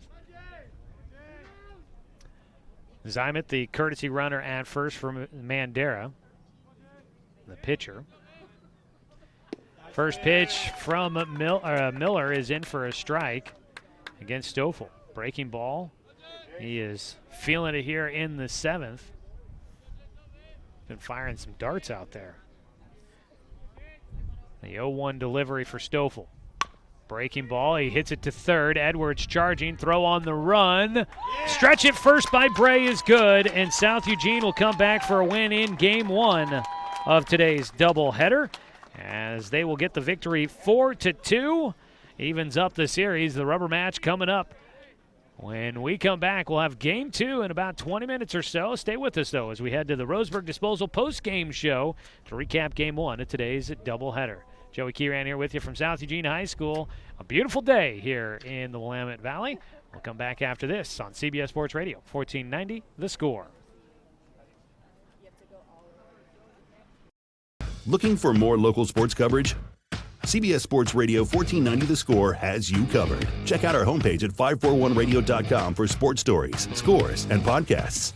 A: Zymet, the courtesy runner at first for Mandera, the pitcher. First pitch from Miller is in for a strike against Stoffel. Breaking ball. He is feeling it here in the 7th. Been firing some darts out there. The 0-1 delivery for Stoffel. Breaking ball, he hits it to third. Edwards charging, throw on the run. Stretch it first by Bray is good, and South Eugene will come back for a win in Game 1 of today's doubleheader, as they will get the victory 4-2. Evens up the series. The rubber match coming up. When we come back, we'll have Game 2 in about 20 minutes or so. Stay with us, though, as we head to the Roseburg Disposal post-game show to recap Game 1 of today's doubleheader. Joey Kieran here with you from South Eugene High School. A beautiful day here in the Willamette Valley. We'll come back after this on CBS Sports Radio, 1490 The Score.
B: Looking for more local sports coverage? CBS Sports Radio 1490 The Score has you covered. Check out our homepage at 541radio.com for sports stories, scores, and podcasts.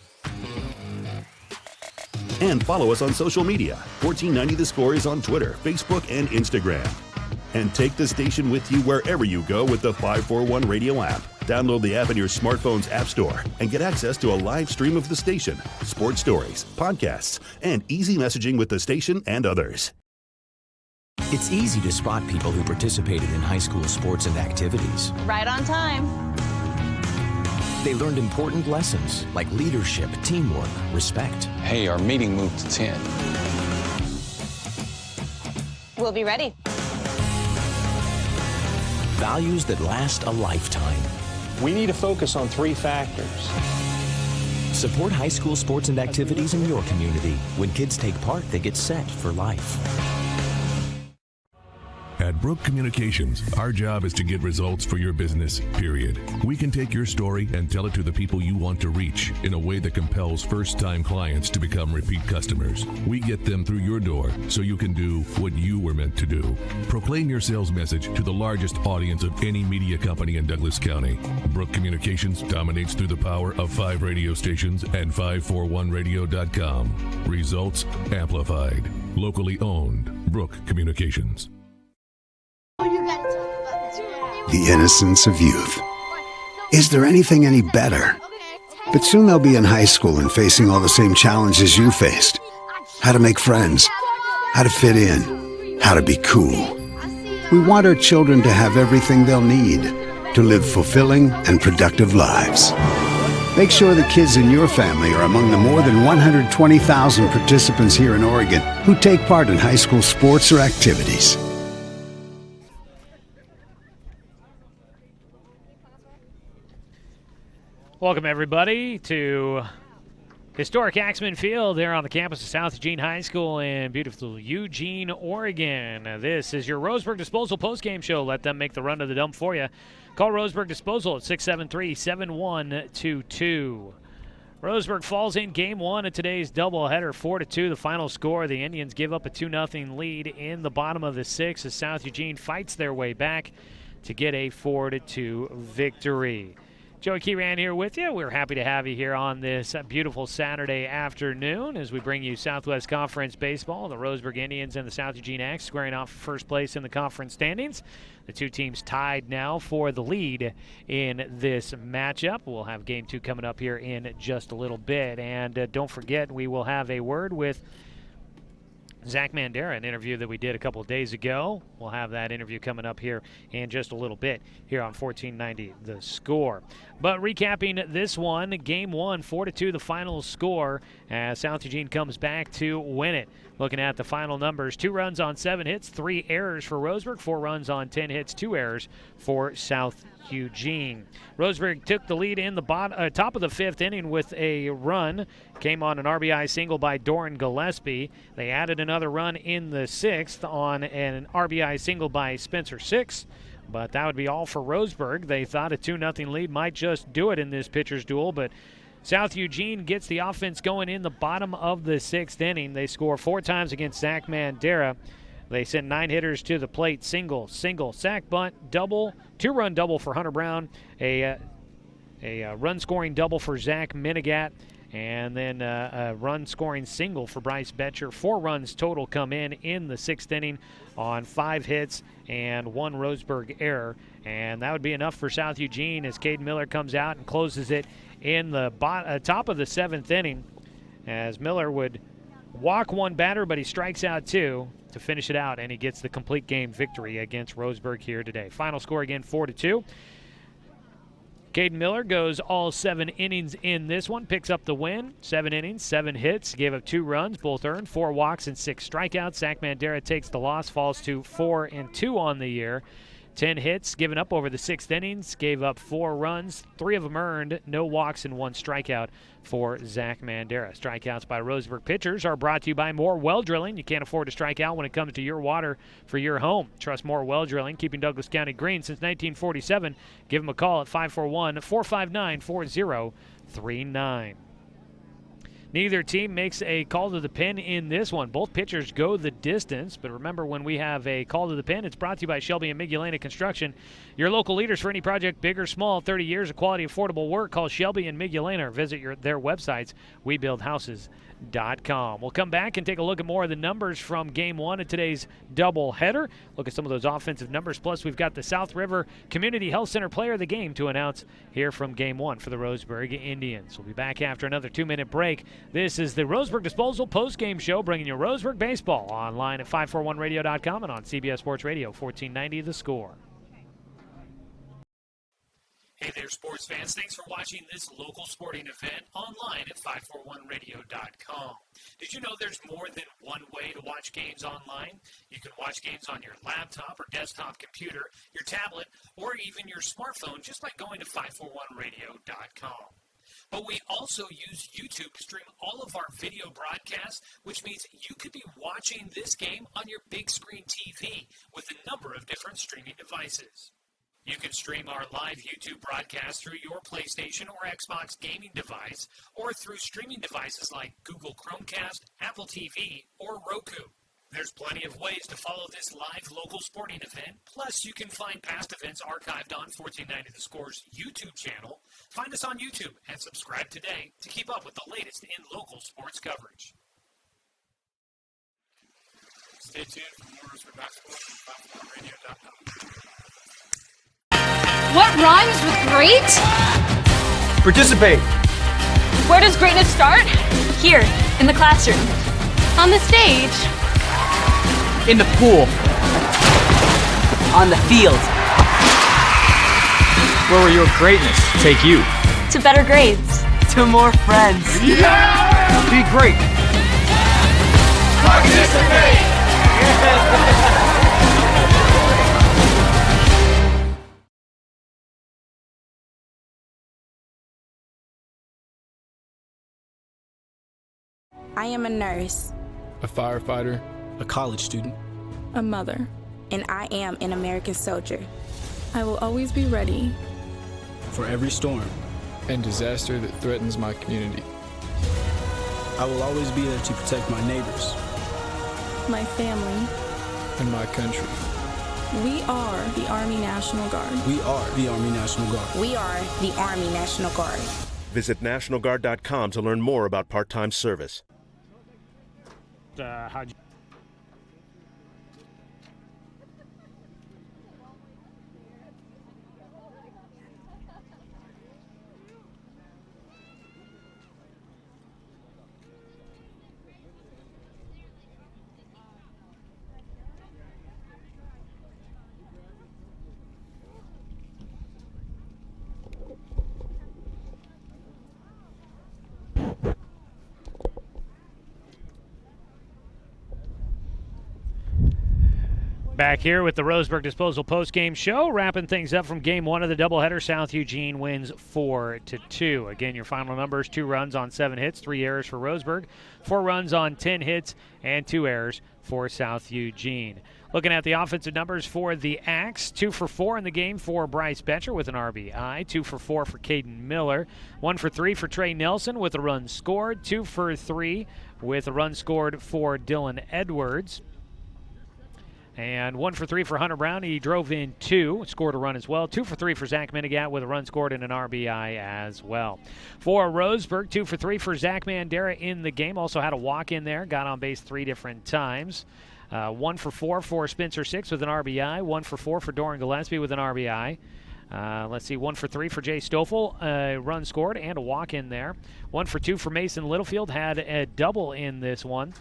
B: And follow us on social media. 1490 The Score is on Twitter, Facebook, and Instagram. And take the station with you wherever you go with the 541 Radio app. Download the app in your smartphone's app store and get access to a live stream of the station, sports stories, podcasts, and easy messaging with the station and others.
C: It's easy to spot people who participated in high school sports and activities.
D: Right on time.
C: They learned important lessons like leadership, teamwork, respect.
K: Hey, our meeting moved to 10.
D: We'll be ready.
C: Values that last a lifetime.
E: We need to focus on 3 factors.
C: Support high school sports and activities in your community. When kids take part, they get set for life.
F: At Brook Communications, our job is to get results for your business, period. We can take your story and tell it to the people you want to reach in a way that compels first-time clients to become repeat customers. We get them through your door so you can do what you were meant to do. Proclaim your sales message to the largest audience of any media company in Douglas County. Brook Communications dominates through the power of 5 radio stations and 541radio.com. Results amplified. Locally owned. Brook Communications.
G: The innocence of youth. Is there anything any better? But soon they'll be in high school and facing all the same challenges you faced. How to make friends, how to fit in, how to be cool. We want our children to have everything they'll need to live fulfilling and productive lives. Make sure the kids in your family are among the more than 120,000 participants here in Oregon who take part in high school sports or activities.
A: Welcome, everybody, to historic Axman Field here on the campus of South Eugene High School in beautiful Eugene, Oregon. This is your Roseburg Disposal postgame show. Let them make the run to the dump for you. Call Roseburg Disposal at 673-7122. Roseburg falls in Game 1 of today's doubleheader, 4-2. The final score, the Indians give up a 2-0 lead in the bottom of the 6th as South Eugene fights their way back to get a 4-2 victory. Joey Kieran here with you. We're happy to have you here on this beautiful Saturday afternoon as we bring you Southwest Conference baseball. The Roseburg Indians and the South Eugene Axe squaring off first place in the conference standings. The two teams tied now for the lead in this matchup. We'll have Game 2 coming up here in just a little bit. And don't forget, we will have a word with Zach Mandera, an interview that we did a couple of days ago. We'll have that interview coming up here in just a little bit here on 1490 The Score. But recapping this one, Game 1, 4-2 the final score as South Eugene comes back to win it. Looking at the final numbers, 2 runs on 7 hits, 3 errors for Roseburg, 4 runs on 10 hits, 2 errors for South Eugene. Roseburg took the lead in the top of the 5th inning with a run. Came on an RBI single by Doran Gillespie. They added another run in the 6th on an RBI single by Spencer Six. But that would be all for Roseburg. They thought a 2-0 lead might just do it in this pitcher's duel, but South Eugene gets the offense going in the bottom of the 6th inning. They score 4 times against Zach Mandera. They sent 9 hitters to the plate, single, sack bunt, double, 2-run double for Hunter Brown, a run-scoring double for Zach Minigat, And then a run-scoring single for Bryce Betcher. 4 runs total come in the 6th inning on 5 hits and 1 Roseburg error. And that would be enough for South Eugene as Caden Miller comes out and closes it in the top of the 7th inning, as Miller would walk 1 batter, but he strikes out 2 to finish it out, and he gets the complete game victory against Roseburg here today. Final score again, 4-2. Caden Miller goes all 7 innings in this one, picks up the win. 7 innings, 7 hits, gave up 2 runs, both earned, 4 walks and 6 strikeouts. Zach Mandera takes the loss, falls to 4-2 on the year. 10 hits given up over the 6th innings, gave up 4 runs, 3 of them earned, no walks and 1 strikeout for Zach Mandera. Strikeouts by Roseburg pitchers are brought to you by More Well Drilling. You can't afford to strike out when it comes to your water for your home. Trust More Well Drilling, keeping Douglas County green since 1947. Give them a call at 541-459-4039. Neither team makes a call to the pen in this one. Both pitchers go the distance, but remember, when we have a call to the pen, it's brought to you by Shelby and Migulena Construction, your local leaders for any project, big or small. 30 years of quality, affordable work. Call Shelby and Migulena or visit their websites, webuildhouses.com. We'll come back and take a look at more of the numbers from Game 1 of today's doubleheader. Look at some of those offensive numbers. Plus, we've got the South River Community Health Center player of the game to announce here from Game 1 for the Roseburg Indians. We'll be back after another 2-minute break. This is the Roseburg Disposal postgame show, bringing you Roseburg baseball online at 541radio.com and on CBS Sports Radio 1490 The Score. Hey there, sports fans. Thanks for watching this local sporting event online at 541radio.com. Did you know there's more than one way to watch games online? You can watch games on your laptop or desktop computer, your tablet, or even your smartphone just by going to 541radio.com. But we also use YouTube to stream all of our video broadcasts, which means you could be watching this game on your big screen TV with a number of different streaming devices. You can stream our live YouTube broadcast through your PlayStation or Xbox gaming device, or through streaming devices like Google Chromecast, Apple TV, or Roku. There's plenty of ways to follow this live local sporting event. Plus, you can find past events archived on 1490 The Score's YouTube channel. Find us on YouTube and subscribe today to keep up with the latest in local sports coverage.
P: Stay tuned for more Roseburg basketball from 541radio.com.
Q: What rhymes with great?
R: Participate.
Q: Where does greatness start? Here, in the classroom. On the stage.
R: In the pool. On the field. Where will your greatness take you?
Q: To better grades.
R: To more friends.
P: Yeah!
R: Be great.
P: Participate!
I: I am a nurse,
J: a firefighter,
K: a college student,
L: a mother,
I: and I am an American soldier.
L: I will always be ready
K: for every storm
J: and disaster that threatens my community.
K: I will always be there to protect my neighbors,
L: my family,
J: and my country.
L: We are the Army National Guard.
K: We are the Army National Guard.
I: We are the Army National Guard.
M: Visit nationalguard.com to learn more about part-time service.
A: How'd you Back here with the Roseburg Disposal postgame show, wrapping things up from Game 1 of the doubleheader. South Eugene wins 4-2. Again, your final numbers: 2 runs on 7 hits, 3 errors for Roseburg, 4 runs on 10 hits, and 2 errors for South Eugene. Looking at the offensive numbers for the Axe: 2 for 4 in the game for Bryce Betcher with an RBI, 2 for 4 for Caden Miller, 1 for 3 for Trey Nelson with a run scored, 2 for 3 with a run scored for Dylan Edwards. And 1 for 3 for Hunter Brown. He drove in 2, scored a run as well. 2 for 3 for Zach Minigat with a run scored and an RBI as well. For Roseburg, 2 for 3 for Zach Mandera in the game. Also had a walk in there. Got on base 3 different times. 1 for 4 for Spencer Six with an RBI. 1 for 4 for Doran Gillespie with an RBI. Let's see, 1 for 3 for Jay Stoffel, a run scored and a walk in there. 1 for 2 for Mason Littlefield, had a double in this one.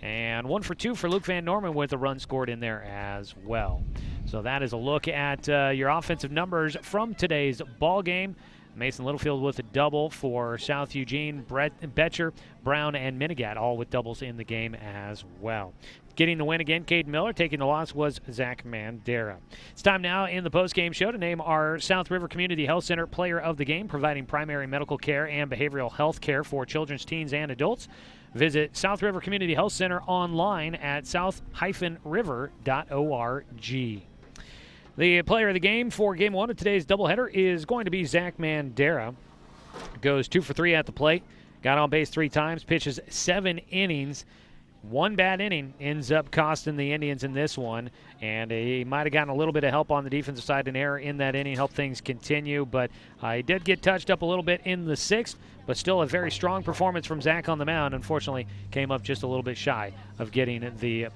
A: And 1 for 2 for Luke Van Norman with a run scored in there as well. So that is a look at your offensive numbers from today's ball game. Mason Littlefield with a double for South Eugene, Betcher, Brown, and Minigat, all with doubles in the game as well. Getting the win again, Caden Miller. Taking the loss was Zach Mandera. It's time now in the post-game show to name our South River Community Health Center Player of the Game, providing primary medical care and behavioral health care for children's, teens, and adults. Visit South River Community Health Center online at south-river.org. The player of the game for Game 1 of today's doubleheader is going to be Zach Mandera. Goes 2 for 3 at the plate. Got on base 3 times. Pitches 7 innings. 1 bad inning ends up costing the Indians in this one, and he might have gotten a little bit of help on the defensive side. An error in that inning helped things continue, but he did get touched up a little bit in the 6th, but still a very strong performance from Zach on the mound. Unfortunately, came up just a little bit shy of getting the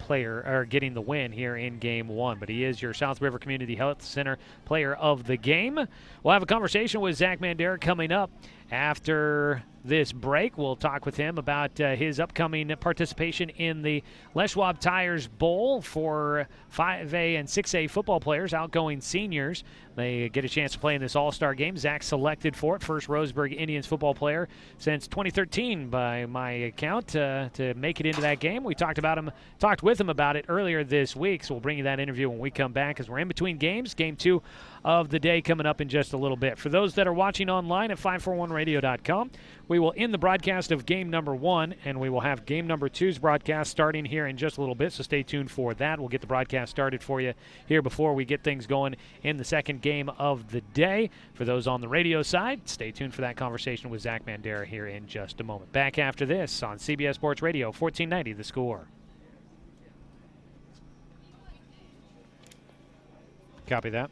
A: win here in Game 1. But he is your South River Community Health Center Player of the Game. We'll have a conversation with Zach Mandera coming up after this break. We'll talk with him about his upcoming participation in the Les Schwab Tires Bowl for 5A and 6A football players, outgoing seniors. They get a chance to play in this all-star game. Zach selected for it, first Roseburg Indians football player since 2013 by my account to make it into that game. We talked with him about it earlier this week, so we'll bring you that interview when we come back as we're in between games. Game 2 of the day coming up in just a little bit. For those that are watching online at 541radio.com, we will end the broadcast of game number 1, and we will have game number 2's broadcast starting here in just a little bit, so stay tuned for that. We'll get the broadcast started for you here before we get things going in the second game of the day. For those on the radio side, stay tuned for that conversation with Zach Mandera here in just a moment. Back after this on CBS Sports Radio, 1490 The Score. Copy that.